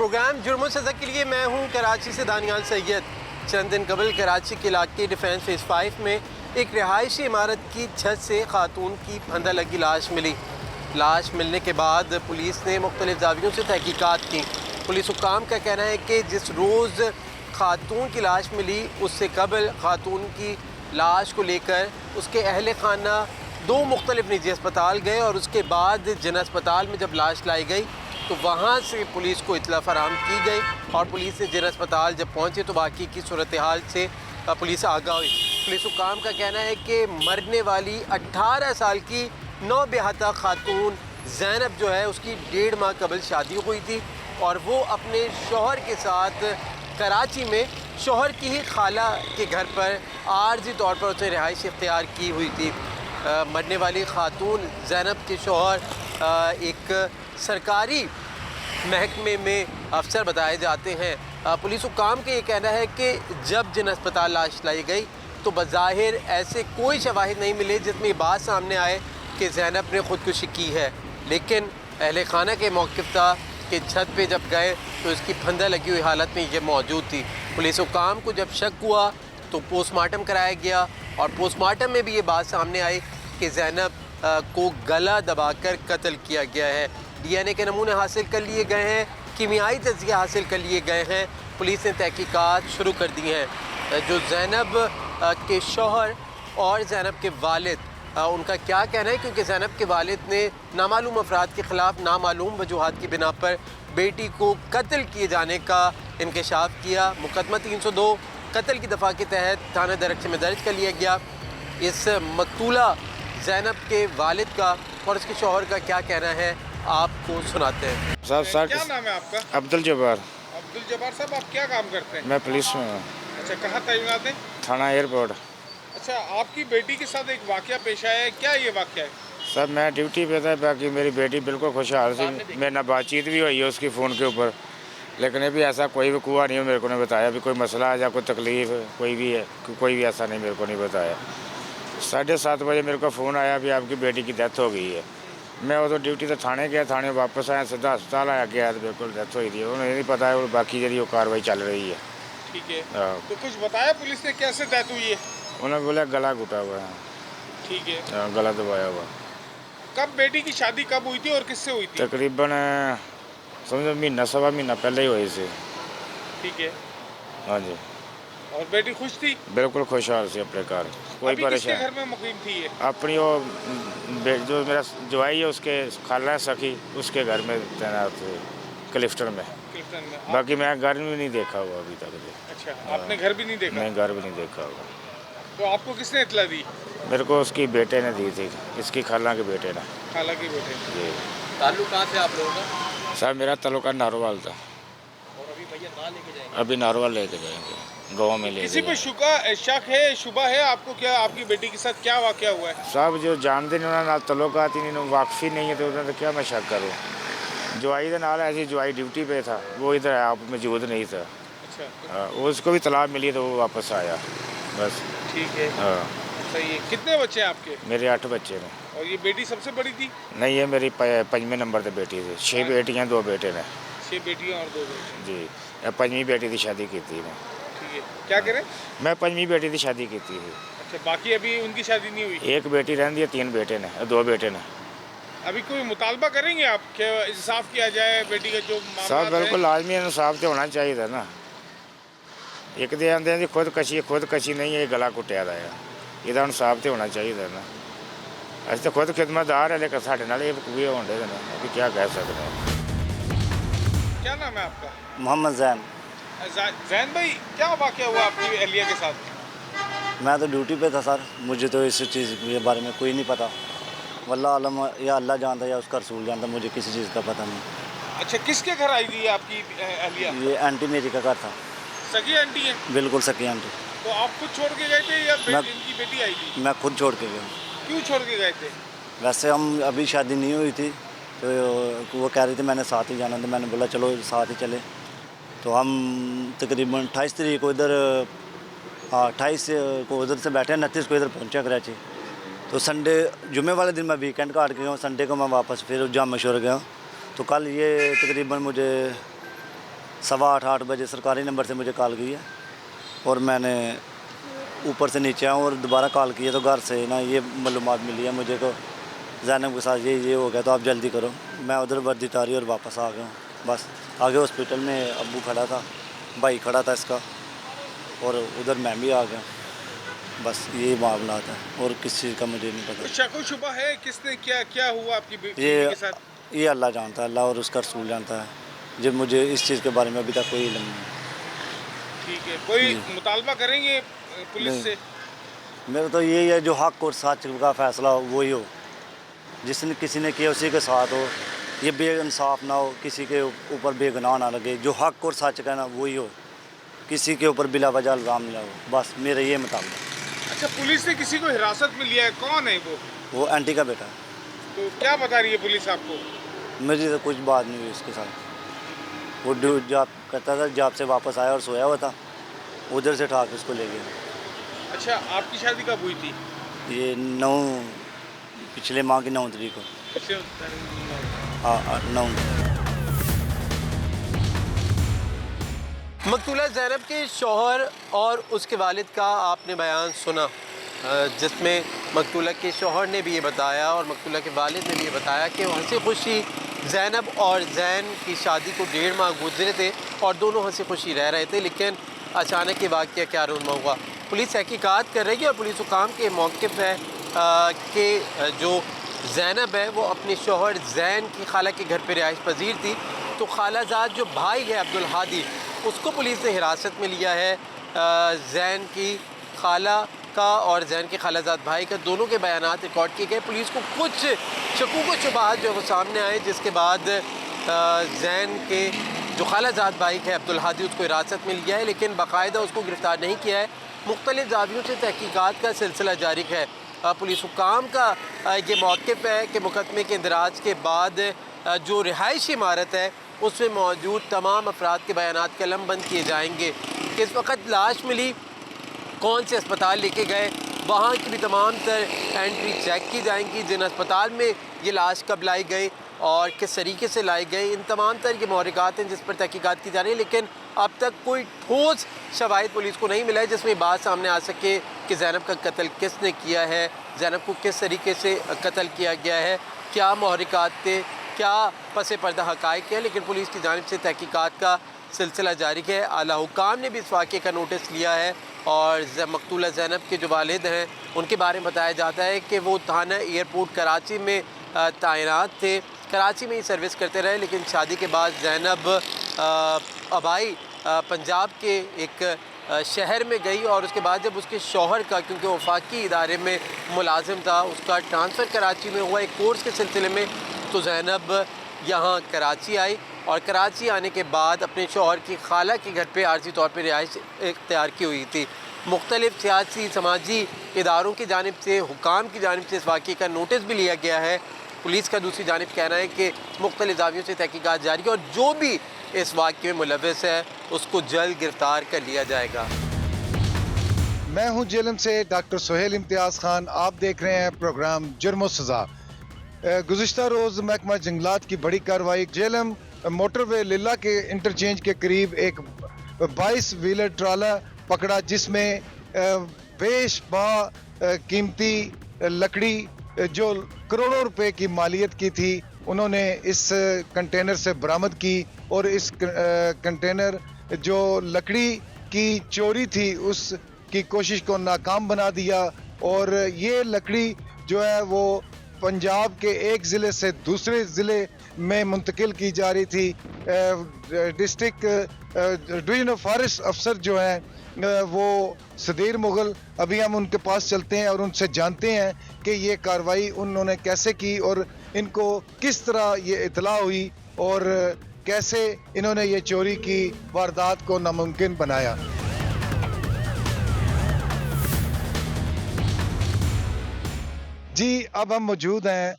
Programme जुर्म सज़ा के लिए मैं हूँ कराची से दानियाल सैयद। चंद दिन कबल कराची के इलाके डिफेंस फेज़ 5 में एक रिहायशी इमारत की छत से खातून की फंदा लगी लाश मिली। लाश मिलने के बाद पुलिस ने मुख्तलिफ ज़ावियों से तहकीकात की। पुलिस हुक्काम का कहना है कि जिस रोज़ खातून की लाश मिली उससे कबल खातून की लाश को लेकर उसके अहल खाना 2 मुख्तलिफ निजी अस्पताल गए और उसके बाद जिन अस्पताल में जब लाश लाई गई तो वहाँ से पुलिस को इतला फराहम की गई और पुलिस ने जिन अस्पताल जब पहुँचे तो बाकी की सूरत हाल से पुलिस आगाह हुई। पुलिस हुक्काम का कहना है कि मरने वाली 18 साल की नौबेहता खातून ज़ैनब जो है उसकी 1.5 माह कबल शादी हुई थी और वो अपने शौहर के साथ कराची में शौहर की ही खाला के घर पर आर्जी तौर पर उसने रिहाइश इख्तियार की हुई थी। मरने वाली खातून ज़ैनब के शौहर एक सरकारी महकमे में अफसर बताए जाते हैं। पुलिस हुक्काम का ये कहना है कि जब जिन अस्पताल लाश लाई गई तो बज़ाहिर ऐसे कोई शवाहिद नहीं मिले जिसमें ये बात सामने आए कि ज़ैनब ने ख़ुदकुशी की है, लेकिन अहले खाना के मौक़िफ़ था कि छत पे जब गए तो इसकी फंदा लगी हुई हालत में ये मौजूद थी। पुलिस हुक्काम को जब शक हुआ तो पोस्टमार्टम कराया गया और पोस्टमार्टम में भी ये बात सामने आई कि ज़ैनब को गला दबाकर कत्ल किया गया है। DNA के नमूने हासिल कर लिए गए हैं, कीमियाई तज़किया हासिल कर लिए गए हैं। पुलिस ने तहकीकात शुरू कर दी हैं। जो ज़ैनब के शौहर और ज़ैनब के वालिद उनका क्या कहना है, क्योंकि ज़ैनब के वालिद ने नामालूम अफराद के ख़िलाफ़ नामालूम वजूहात की बिना पर बेटी को कत्ल किए जाने का इंकशाफ किया। मुकदमा 302 कत्ल की दफ़ा के तहत थाना दरख्त में दर्ज कर लिया गया। इस मकतूला ज़ैनब के वालिद का और उसके शौहर का क्या कहना है आपको सुनाते हैं। सर क्या नाम है आपका? अब्दुल जब्बार। अब्दुल जब्बार साहब, आप क्या काम करते हैं? मैं पुलिस में हूँ। अच्छा, कहाँ तैनात हैं? थाना एयरपोर्ट। अच्छा, आपकी बेटी के साथ एक वाकया पेश आया है, क्या ये वाकया है? सर मैं ड्यूटी पे था, बाकी मेरी बेटी बिल्कुल खुशहाल थी। मेरे ना बातचीत भी हुई है उसकी फ़ोन के ऊपर, लेकिन अभी ऐसा कोई भी कुआ नहीं है मेरे को नहीं बताया भी कोई मसला है या कोई तकलीफ़ कोई भी है, कोई भी ऐसा नहीं मेरे को नहीं बताया। 7:30 बजे मेरे को फ़ोन आया भी आपकी बेटी की डेथ हो गई है। मैं वो तो ड्यूटी तो थाने गया, थाने वापस आया, सीधा अस्पताल आया गया तो बिल्कुल डेथ हुई थी। उन्हें नहीं पता है वो बाकी जरिए वो कार्रवाई चल रही है। ठीक है, तो कुछ बताया पुलिस ने कैसे डेथ हुई है? उन्होंने बोला गला घुटा हुआ है। ठीक है, गला दबाया हुआ। कब बेटी की शादी कब हुई थी और किससे हुई थी? तकरीबन समझो महीना सवा महीना पहले ही हुई थी। ठीक है, हाँ जी। और बेटी खुश थी? बिल्कुल खुशहाल से अपने घर, कोई अभी किसके परेशान। घर में मुकीम थी ये? अपनी वो जो मेरा जवाई है उसके खाला सखी उसके घर में तैनात थे क्लिफ्टन में। क्लिफ्टन में बाकी मैं घर भी नहीं देखा हुआ अभी तक। अच्छा, आपने घर भी नहीं देखा? मैं घर भी नहीं देखा हुआ। तो आपको किसने इतला दी? मेरे को उसकी बेटे ने दी थी, इसकी खाला के बेटे ने। खाला के बेटे? जी। ताल्लुक कहाँ से आप लोगों का? सर मेरा ताल्लुका नारोवाल था। और अभी भैया कहाँ लेके जाएंगे? अभी नारोवाल लेके जाएंगे, गाँव में ले किसी पे शक है, शुबा है आपको क्या आपकी बेटी के साथ क्या वाकया हुआ है? साहब जो जानते नहीं उन्होंने ताल्लुकात ही नहीं, वाकफी नहीं है तो उन्होंने क्या मैं शक करूँ। जवाई के नाल ऐसी जवाई ड्यूटी पे था, वो इधर आप मौजूद नहीं था। अच्छा, उसको भी तलाक मिली तो वो वापस आया बस। ठीक है, हाँ। सही है। कितने बच्चे हैं आपके? मेरे 8 बच्चे हैं। और ये बेटी सबसे बड़ी थी? नहीं ये मेरी 5वें नंबर पे बेटी थी। 6 बेटियाँ 2 बेटे ने। 6 बेटियां और 2 बेटे? जी, 5वीं बेटी की शादी की थी मैं। ठीक है, क्या करें? मैं 5वीं बेटी की शादी की थी। अच्छा, बाकी अभी उनकी शादी नहीं हुई? एक बेटी रहती है, 3 बेटे ने, 2 बेटे ने। अभी कोई मुतालबा करेंगे आप कि इंसाफ किया जाए बेटी का जो सब मामला बिल्कुल लाजमी इंसाफ तो होना चाहिए था ना। एक दे आते हैं खुदकशी नहीं है, गला कुटिया दा है, ਇਹਦਾ इंसाफ तो होना चाहिए था ना। अस तो खुद खिदमतदार है लेकिन साढ़े नाल ये पूरे होंगे ना, अभी क्या कह सकते हैं। क्या नाम है आपका? मोहम्मद जैन। जैन भाई, क्या वाकया हुआ आपकी अहलिया के साथ? मैं तो ड्यूटी पे था सर, मुझे तो इस चीज़ के बारे में कोई नहीं पता। वल्लाह आलम, या अल्लाह जानता या उसका रसूल जानता, मुझे किसी चीज़ का पता नहीं। अच्छा, किसके घर आई थी आपकी अहलिया? ये आंटी मेरी का घर था। सगी आंटी है? बिल्कुल सकी आंटी। तो आप खुद छोड़ के गए थे या मैं- इनकी बेटी आई थी? मैं खुद छोड़ के गया। क्यों छोड़ के गए थे? वैसे हम अभी शादी नहीं हुई थी तो वो कह रही थी मैंने साथ ही जाना, तो मैंने बोला चलो साथ ही चले। तो हम तकरीबन 28 तारीख को इधर, हाँ 28 को उधर से बैठे, 29 को इधर पहुँचा कराची। तो संडे जुमे वाले दिन मैं वीकेंड काट के गया, संडे को मैं वापस फिर जाम मशहूर गया। तो कल ये तकरीबन मुझे 8:15 बजे सरकारी नंबर से मुझे कॉल की है और मैंने ऊपर से नीचे आऊँ और दोबारा कॉल किया तो घर से ना ये मालूमात मिली है मुझे को ज़ैनब के साथ ये हो गया, तो आप जल्दी करो। मैं उधर वर्दी उतारी और वापस आ गया हूँ। बस आगे हॉस्पिटल में अब्बू खड़ा था, भाई खड़ा था इसका, और उधर मैं भी आ गया। बस ये मामला था और किस चीज़ का मुझे नहीं पता। शक व शुबा है किसने क्या हुआ आपकी बेटी के साथ? ये अल्लाह जानता है, अल्लाह और उसका रसूल जानता है। जब मुझे इस चीज़ के बारे में अभी तक कोई इल्म नहीं। ठीक है, कोई मुतालबा करेंगे पुलिस से? मेरा तो यही है, जो हक और सच का फैसला हो वही हो, जिसने किसी ने किया उसी के साथ हो, ये बेइंसाफ ना हो, किसी के ऊपर बेगुनाह ना लगे। जो हक और सच का ना वही हो, किसी के ऊपर बिला वजह इल्ज़ाम नहीं लगाओ। बस मेरा ये मुताबिक। अच्छा, पुलिस ने किसी को हिरासत में लिया है, कौन है वो आंटी का बेटा है। तो क्या बता रही है पुलिस आपको? मेरी तो कुछ बात नहीं हुई उसके साथ। वो जॉब करता था, जॉब से वापस आया और सोया हुआ था, उधर से उठा के उसको ले गया। अच्छा, आपकी शादी कब हुई थी? ये पिछले माह की 9 तारीख को। हाँ 9। मकतूला ज़ैनब के शौहर और उसके वालिद का आपने बयान सुना, जिसमें मकतूला के शौहर ने भी ये बताया और मकतूला के वालिद ने भी ये बताया कि वो हंसी खुशी ज़ैनब और ज़ैन की शादी को 1.5 माह गुजरे थे और दोनों हंसी खुशी रह रहे थे, लेकिन अचानक ये वाक़या क्या रूनमा हुआ। पुलिस तहकीकात कर रही है और पुलिस हुकाम के मौक़िफ़ है कि जो ज़ैनब है वो अपने शौहर ज़ैन की खाला के घर पर रिहाइश पजीर थी, तो खालाजाद जो भाई है अब्दुल हादी, उसको पुलिस ने हिरासत में लिया है। ज़ैन की खाला का और ज़ैन के खालाजाद भाई का दोनों के बयानात रिकॉर्ड किए गए। पुलिस को कुछ शकूक व शुबहात जो है वो सामने आए, जिसके बाद ज़ैन के जो खालाजाद भाई है अब्दुल हादी, उसको हिरासत में लिया है, लेकिन बाकायदा उसको गिरफ़्तार नहीं किया है। मुख्तलिफ़ ज़ावियों से तहकीकात का सिलसिला जारी है। पुलिस हुकाम का ये मौक़िफ़ है कि मुकदमे के इंदराज के बाद जो रिहायशी इमारत है उसमें मौजूद तमाम अफराद के बयानात कलम बंद किए जाएंगे। किस वक्त लाश मिली, कौन से अस्पताल लेके गए, वहाँ की भी तमाम तर एंट्री चेक की जाएंगी। जिन अस्पताल में ये लाश कब लाई गई और किस तरीके से लाई गई, इन तमाम तरह के महरिकात हैं जिस पर तहकीकात की जा रही है, लेकिन अब तक कोई ठोस शवाहिद पुलिस को नहीं मिला है जिसमें बात सामने आ सके कि ज़ैनब का कत्ल किसने किया है, ज़ैनब को किस तरीके से कत्ल किया गया है, क्या महरिकात थे, क्या पस पर्दा हक़ाइक़ है। लेकिन पुलिस की जानिब से तहकीकात का सिलसिला जारी है। आला हुकाम ने भी इस वाक़े का नोटिस लिया है और मकतूला ज़ैनब के जो वालिद हैं उनके बारे में बताया जाता है कि वो थाना एयरपोर्ट कराची में तैनात थे, कराची में ही सर्विस करते रहे, लेकिन शादी के बाद ज़ैनब अबाई पंजाब के एक शहर में गई और उसके बाद जब उसके शौहर का, क्योंकि वफाकी इदारे में मुलाजिम था, उसका ट्रांसफ़र कराची में हुआ एक कोर्स के सिलसिले में, तो ज़ैनब यहाँ कराची आई और कराची आने के बाद अपने शौहर की खाला के घर पे आर्जी तौर पे रिहाइश इख्तियार की हुई थी। मुख्तलिफ़ सियासी समाजी इदारों की जानिब से, हुकाम की जानिब से इस वाक़े का नोटिस भी लिया गया है। पुलिस का दूसरी जानिब कहना है कि मुख्तलिफ़ ज़ावियों से तहकीकात जारी है और जो भी इस वाक़े में मुलव्वस है उसको जल्द गिरफ़्तार कर लिया जाएगा। मैं हूं जेलम से डॉक्टर सोहेल इम्तियाज़ खान। आप देख रहे हैं प्रोग्राम जुर्म व सज़ा। गुज़िश्ता रोज़ महकमा जंगलात की बड़ी कार्रवाई, जेलम मोटरवे लीला के इंटरचेंज के करीब एक 22 व्हीलर ट्राला पकड़ा, जिसमें बेशबा कीमती लकड़ी जो करोड़ों रुपए की मालियत की थी, उन्होंने इस कंटेनर से बरामद की और इस कंटेनर जो लकड़ी की चोरी थी उसकी कोशिश को नाकाम बना दिया। और ये लकड़ी जो है वो पंजाब के एक ज़िले से दूसरे ज़िले में मुंतकिल की जा रही थी। डिस्ट्रिक्ट डिवीजनल फॉरेस्ट अफसर जो हैं वो सदीर मुगल, अभी हम उनके पास चलते हैं और उनसे जानते हैं कि ये कार्रवाई उन्होंने कैसे की और इनको किस तरह ये इतला हुई और कैसे इन्होंने ये चोरी की वारदात को नामुमकिन बनाया। जी, अब हम मौजूद हैं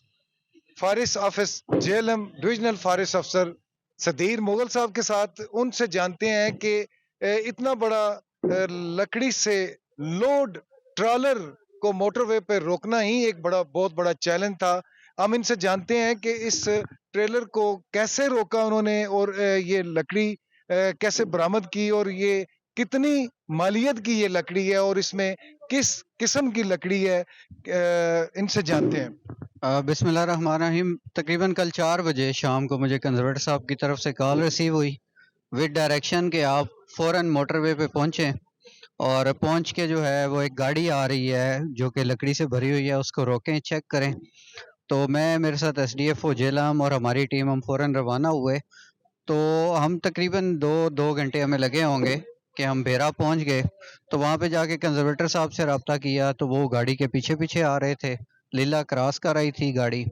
forest office Jhelum divisional forest अफसर सदीर मुगल साहब के साथ। उनसे जानते हैं कि इतना बड़ा लकड़ी से लोड ट्रॉलर को मोटरवे पे रोकना ही एक बहुत बड़ा चैलेंज था। हम इनसे जानते हैं कि इस ट्रेलर को कैसे रोका उन्होंने और ये लकड़ी कैसे बरामद की और ये कितनी मालियत की ये लकड़ी है और इसमें किस किस्म की लकड़ी है, इनसे जानते हैं। बिस्मिल्लाहिर्रहमानिर्रहीम। तकरीबन कल 4 बजे शाम को मुझे कंजर्वेटर साहब की तरफ से कॉल रिसीव हुई विद डायरेक्शन कि आप फ़ौरन मोटरवे पे पहुँचें, और पहुँच के जो है वो एक गाड़ी आ रही है जो कि लकड़ी से भरी हुई है, उसको रोकें, चेक करें। तो मैं, मेरे साथ एसडीएफओ जेलम और हमारी टीम, हम फ़ौरन रवाना हुए। तो हम तकरीबन दो घंटे हमें लगे होंगे कि हम बेरा पहुंच गए। तो वहाँ पे जाके कंजर्वेटर साहब से रब्ता किया तो वो गाड़ी के पीछे पीछे आ रहे थे, लीला क्रॉस कर रही थी गाड़ी।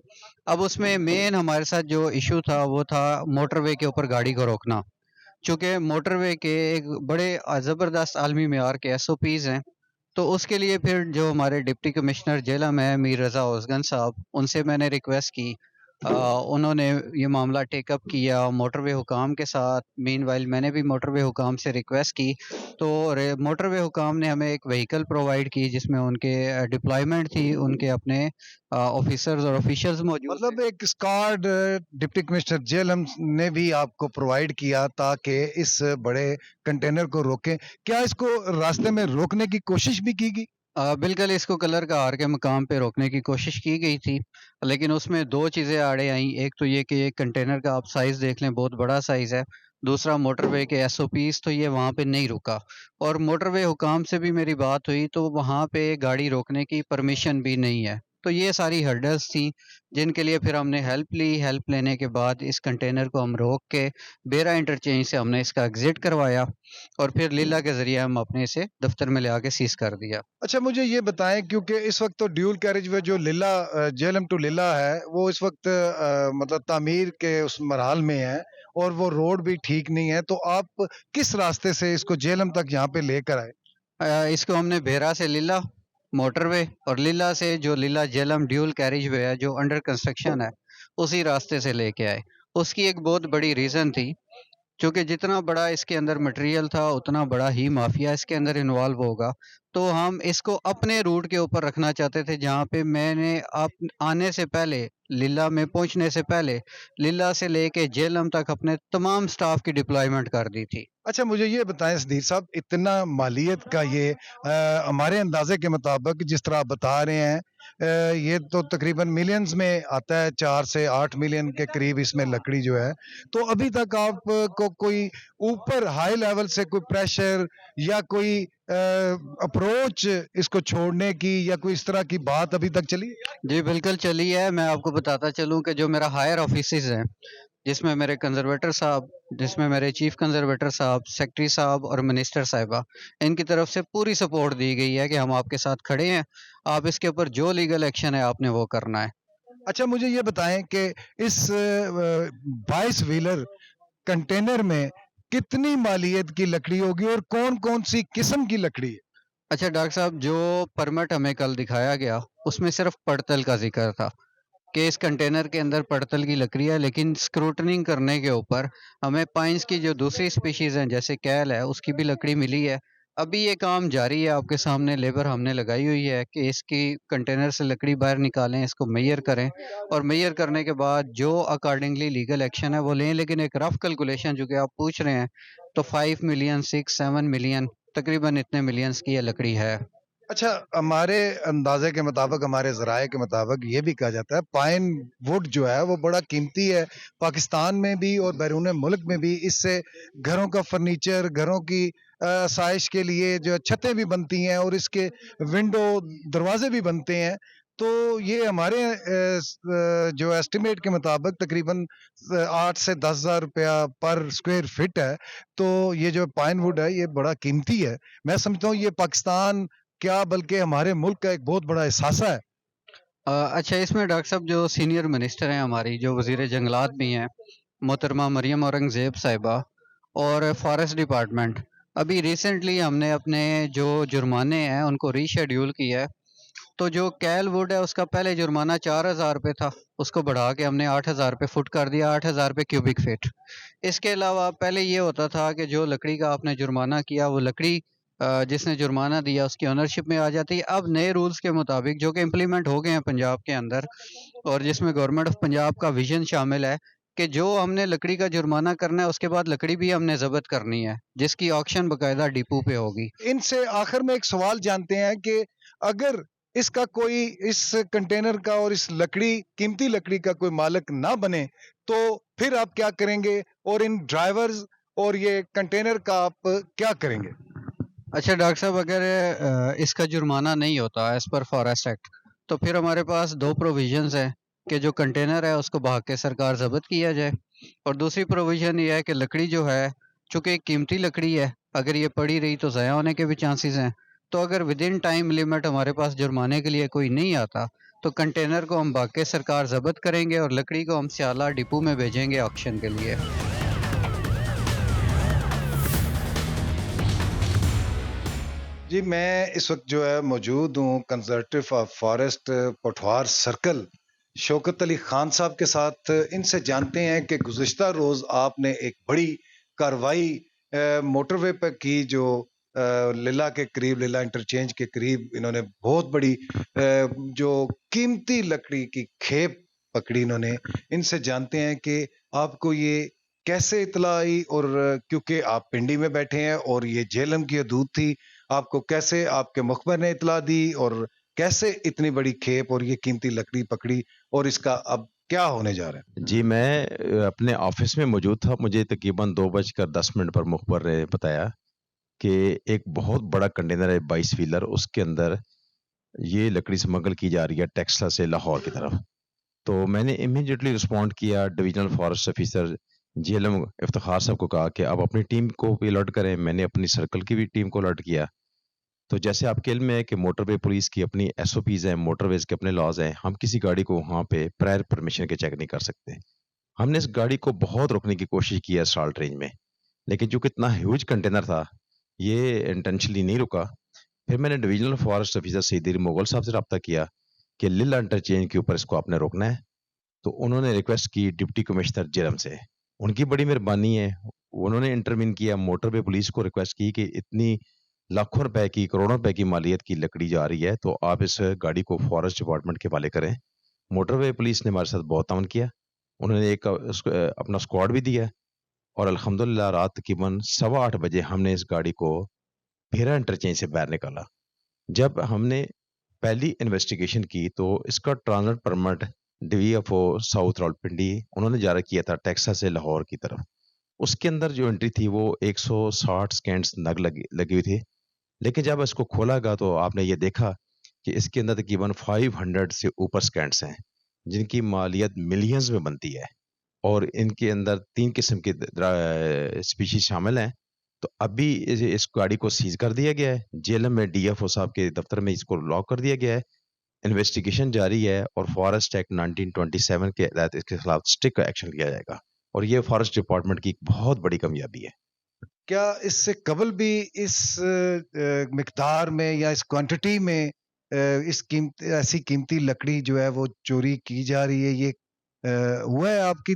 अब उसमें मेन हमारे साथ जो इशू था वो था मोटरवे के ऊपर गाड़ी को रोकना। चूँकि मोटरवे के एक बड़े ज़बरदस्त आलमी मेयार के एसओपीज़ हैं, तो उसके लिए फिर जो हमारे डिप्टी कमिश्नर जेलम है मीर रज़ा ओसगन साहब, उनसे मैंने रिक्वेस्ट की। उन्होंने ये मामला टेकअप किया मोटरवे हुकाम के साथ। मीनवाइल मैंने भी मोटरवे हुकाम से रिक्वेस्ट की, तो मोटरवे हुकाम ने हमें एक व्हीकल प्रोवाइड की जिसमें उनके डिप्लॉयमेंट थी, उनके अपने ऑफिसर्स और ऑफिशियल्स मौजूद थे। मतलब एक स्क्वाड डिप्टी कमिश्नर जेलम ने भी आपको प्रोवाइड किया ताकि इस बड़े कंटेनर को रोकें। क्या इसको रास्ते में रोकने की कोशिश भी की गई? बिल्कुल, इसको कलर का हार के मकाम पे रोकने की कोशिश की गई थी, लेकिन उसमें 2 चीज़ें आड़े आईं। एक तो ये कि ये कंटेनर का आप साइज़ देख लें, बहुत बड़ा साइज़ है। दूसरा, मोटरवे के एसओपीज़ तो ये वहाँ पे नहीं रुका, और मोटरवे हुकाम से भी मेरी बात हुई तो वहाँ पे गाड़ी रोकने की परमिशन भी नहीं है। तो ये सारी हर्डल्स थी जिनके लिए फिर हमने हेल्प ली। हेल्प लेने के बाद इस कंटेनर को हम रोक के बेरा इंटरचेंज से हमने इसका एग्ज़िट करवाया, और फिर लीला के ज़रिए हम अपने इसे दफ़्तर में ले आके सीज़ कर दिया। अच्छा, मुझे ये बताएं, क्योंकि इस वक्त तो ड्यूल कैरेज वे जो लीला जेलम टू लीला है वो इस वक्त मतलब तामीर के उस मरहल में है और वो रोड भी ठीक नहीं है, तो आप किस रास्ते से इसको जेलम तक यहाँ पे लेकर आए? इसको हमने भेरा से लीला मोटरवे, और लीला से जो लीला जेलम ड्यूल कैरिज वे है जो अंडर कंस्ट्रक्शन है, उसी रास्ते से लेके आए। उसकी एक बहुत बड़ी रीज़न थी, क्योंकि जितना बड़ा इसके अंदर मटेरियल था उतना बड़ा ही माफिया इसके अंदर इन्वॉल्व होगा। तो हम इसको अपने रूट के ऊपर रखना चाहते थे, जहाँ पे मैंने आप आने से पहले, लीला में पहुँचने से पहले, लीला से लेके जेलम तक अपने तमाम स्टाफ की डिप्लॉयमेंट कर दी थी। अच्छा, मुझे ये बताएं सदीर साहब, इतना मालियत का ये हमारे अंदाजे के मुताबिक जिस तरह आप बता रहे हैं, ये तो तकरीबन मिलियंस में आता है, 4 से 8 मिलियन के करीब इसमें लकड़ी जो है। तो अभी तक आप को कोई ऊपर हाई लेवल से कोई प्रेशर या कोई अप्रोच इसको छोड़ने की या कोई इस तरह की बात अभी तक चली? जी, बिल्कुल चली है। मैं आपको बताता चलूँ कि जो मेरा हायर ऑफिसेज़ हैं, जिसमें मेरे कंज़र्वेटर साहब, जिसमें मेरे चीफ़ कंज़र्वेटर साहब, सेक्रेटरी साहब और मिनिस्टर साहिबा, इनकी तरफ से पूरी सपोर्ट दी गई है कि हम आपके साथ खड़े हैं। आप इसके ऊपर जो लीगल एक्शन है आपने वो करना है। अच्छा, मुझे ये बताएं कि इस 22 व्हीलर कंटेनर में कितनी मालियत की लकड़ी होगी और कौन-कौन सी किस्म की लकड़ी है? अच्छा डॉक्टर साहब, जो परमिट हमें कल दिखाया गया, उसमें सिर्फ़ पड़तल का ज़िक्र था कि इस कंटेनर के अंदर पड़तल की लकड़ी है, लेकिन स्क्रूटनिंग करने के ऊपर हमें पाइन्स की जो दूसरी स्पीशीज़ हैं जैसे कैल है, उसकी भी लकड़ी मिली है। अभी ये काम जारी है, आपके सामने लेबर हमने लगाई हुई है कि इसकी कंटेनर से लकड़ी बाहर निकालें, इसको मेजर करें, और मेजर करने के बाद जो अकॉर्डिंगली लीगल एक्शन है वो लें। लेकिन एक रफ़ कैलकुलेशन जो कि आप पूछ रहे हैं, तो 5 मिलियन, 6-7 मिलियन, तकरीबन इतने मिलियंस की ये लकड़ी है। अच्छा, हमारे अंदाजे के मुताबिक, हमारे ज़राए के मुताबिक ये भी कहा जाता है पाइन वुड जो है वो बड़ा कीमती है। पाकिस्तान में भी और बैरून मुल्क में भी इससे घरों का फर्नीचर, घरों की आसाइश के लिए जो छतें भी बनती हैं और इसके विंडो, दरवाजे भी बनते हैं। तो ये हमारे जो एस्टिमेट के मुताबिक तकरीबन 8 से 10,000 रुपया पर स्क्वायर फीट है। तो ये जो पाइन वुड है ये बड़ा कीमती है। मैं समझता हूँ ये पाकिस्तान क्या बल्कि हमारे मुल्क का एक बहुत बड़ा एहसासा है। अच्छा, इसमें डॉक्टर साहब जो सीनियर मिनिस्टर हैं हमारी, जो वज़ीर जंगलात भी हैं, मोहतरमा मरियम औरंगज़ेब साहिबा, और फॉरेस्ट डिपार्टमेंट, अभी रिसेंटली हमने अपने जो जुर्माने हैं उनको रीशेड्यूल किया है। तो जो कैल वुड है उसका पहले जुर्माना 4,000 रुपये था, उसको बढ़ा के हमने 8,000 रुपये फुट कर दिया, 8,000 रुपये क्यूबिक फीट। इसके अलावा पहले ये होता था कि जो लकड़ी का आपने जुर्माना किया वो लकड़ी जिसने जुर्माना दिया उसकी ओनरशिप में आ जाती है। अब नए रूल्स के मुताबिक जो कि इम्प्लीमेंट हो गए हैं पंजाब के अंदर, और जिसमें गवर्नमेंट ऑफ पंजाब का विज़न शामिल है कि जो हमने लकड़ी का जुर्माना करना है उसके बाद लकड़ी भी हमने ज़ब्त करनी है, जिसकी ऑक्शन बाकायदा डिपो पे होगी। इनसे आखिर में एक सवाल जानते हैं कि अगर इसका कोई इस कंटेनर का और इस लकड़ी कीमती लकड़ी का कोई मालिक ना बने तो फिर आप क्या करेंगे और इन ड्राइवर्स और ये कंटेनर का आप क्या करेंगे? अच्छा डॉक्टर साहब, अगर इसका जुर्माना नहीं होता एज़ पर फॉरेस्ट एक्ट, तो फिर हमारे पास 2 प्रोविज़न्स हैं कि जो कंटेनर है उसको भाग के सरकार ज़ब्त किया जाए, और दूसरी प्रोविज़न ये है कि लकड़ी जो है, चूँकि एक कीमती लकड़ी है, अगर ये पड़ी रही तो ज़ाया होने के भी चांसेस हैं। तो अगर विदिन टाइम लिमिट हमारे पास जुर्माने के लिए कोई नहीं आता, तो कंटेनर को हम भाग के सरकार ज़ब्त करेंगे और लकड़ी को हम स्याला डिपो में भेजेंगे ऑक्शन के लिए। जी, मैं इस वक्त जो है मौजूद हूँ conservative of forest Pothwar circle Shaukat Ali Khan साहब के साथ। इनसे जानते हैं कि गुज़िश्ता रोज़ आपने एक बड़ी कार्रवाई मोटरवे पर की, जो लिला के करीब, लिला इंटरचेंज के करीब इन्होंने बहुत बड़ी जो कीमती लकड़ी की खेप पकड़ी इन्होंने। इनसे जानते हैं कि आपको ये कैसे इत्तला आई, और क्योंकि आप पिंडी में बैठे हैं और ये झेलम की हदूद थी, आपको कैसे आपके मुखबर ने इत्तला दी और कैसे इतनी बड़ी खेप और ये कीमती लकड़ी पकड़ी, और इसका अब क्या होने जा रहा है? जी, मैं अपने ऑफिस में मौजूद था। मुझे तकरीबन 2:10 पर मुखबर ने बताया कि एक बहुत बड़ा कंटेनर है 22 व्हीलर, उसके अंदर ये लकड़ी स्मगल की जा रही है टेक्सला से लाहौर की तरफ। तो मैंने इमीडिएटली रिस्पॉन्ड किया, divisional forest officer JLM Iftikhar साहब को कहा कि आप अपनी टीम को भी अलर्ट करें। मैंने अपनी सर्कल की भी टीम को अलर्ट किया। तो जैसे आपके इल्म में है कि मोटरवे पुलिस की अपनी एसओपीज़ हैं, मोटरवेज़ के अपने लॉज़ हैं, हम किसी गाड़ी को वहाँ पे प्रायर परमिशन के चेक नहीं कर सकते। हमने इस गाड़ी को बहुत रोकने की कोशिश की है साल्ट रेंज में, लेकिन चूँकि इतना ह्यूज कंटेनर था, ये इंटेंशनली नहीं रुका। फिर मैंने divisional forest officer Saeed Mughal साहब से रब्ता किया कि लिला इंटरचेंज के ऊपर इसको आपने रोकना है। तो उन्होंने रिक्वेस्ट की डिप्टी कमिश्नर जेलम से, उनकी बड़ी मेहरबानी है, उन्होंने इंटरवीन किया। मोटरवे पुलिस को रिक्वेस्ट की कि इतनी लाखों रुपए की, करोड़ों रुपए की मालियत की लकड़ी जा रही है, तो आप इस गाड़ी को फॉरेस्ट डिपार्टमेंट के हवाले करें। मोटरवे पुलिस ने हमारे साथ बहुत ताउन किया। उन्होंने एक अपना स्क्वाड भी दिया और अल्हम्दुलिल्लाह रात तकरीबन 8:15 बजे हमने इस गाड़ी को भेरा इंटरचेंज से बाहर निकाला। जब हमने पहली इन्वेस्टिगेशन की तो इसका ट्रांजिट परमिट डीवीएफओ साउथ रावलपिंडी उन्होंने जारी किया था टेक्सास से लाहौर की तरफ। उसके अंदर जो एंट्री थी वो 160 स्कैंड्स नग लगी हुई थी, लेकिन जब इसको खोला गया तो आपने ये देखा कि इसके अंदर तकरीबन 500 से ऊपर स्कैंड्स हैं, जिनकी मालियत मिलियंस में बनती है, और इनके अंदर 3 किस्म के स्पीशीज शामिल हैं। तो अभी इस गाड़ी को सीज कर दिया गया है। जेएलएम में डीएफओ साहब के दफ्तर में इसको लॉक कर दिया गया है। इन्वेस्टिगेशन जारी है और फॉरेस्ट एक्ट 1927 के तहत इसके खिलाफ स्ट्रिक्ट एक्शन लिया जाएगा, और ये फॉरेस्ट डिपार्टमेंट की एक बहुत बड़ी कामयाबी है। क्या इससे कबल भी इस मिकदार में या इस क्वांटिटी में ऐसी कीमती लकड़ी जो है वो चोरी की जा रही है? ये हुआ है आपकी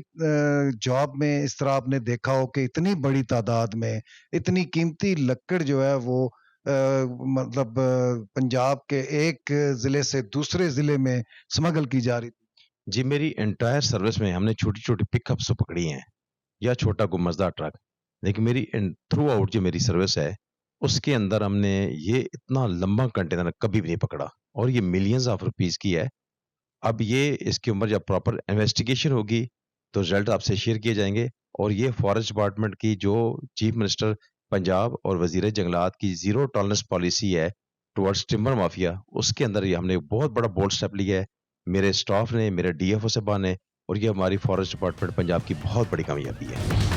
जॉब में इस तरह आपने देखा हो कि इतनी बड़ी तादाद में इतनी कीमती लकड़ जो है वो मतलब पंजाब के एक ज़िले से दूसरे ज़िले में स्मगल की जा रही थी? जी, मेरी एंटायर सर्विस में हमने छोटी-छोटी पिकअप्स तो पकड़ी हैं या छोटा गुमज़दार ट्रक, लेकिन मेरी थ्रू आउट जो मेरी सर्विस है, उसके अंदर हमने ये इतना लंबा कंटेनर कभी भी नहीं पकड़ा, और ये मिलियंस ऑफ रुपीस की है। अब ये इसके ऊपर जब प्रॉपर इन्वेस्टिगेशन होगी तो रिजल्ट आपसे शेयर किए जाएंगे, और ये फॉरेस्ट डिपार्टमेंट की जो चीफ मिनिस्टर पंजाब और वजीर जंगलात की ज़ीरो टॉलरेंस पॉलिसी है टुवर्ड्स टिम्बर माफिया, उसके अंदर ये हमने बहुत बड़ा बोल्ड स्टेप लिया है, मेरे स्टाफ ने, मेरे डीएफओ साहबान ने, और ये हमारी फॉरेस्ट डिपार्टमेंट पंजाब की बहुत बड़ी कामयाबी है।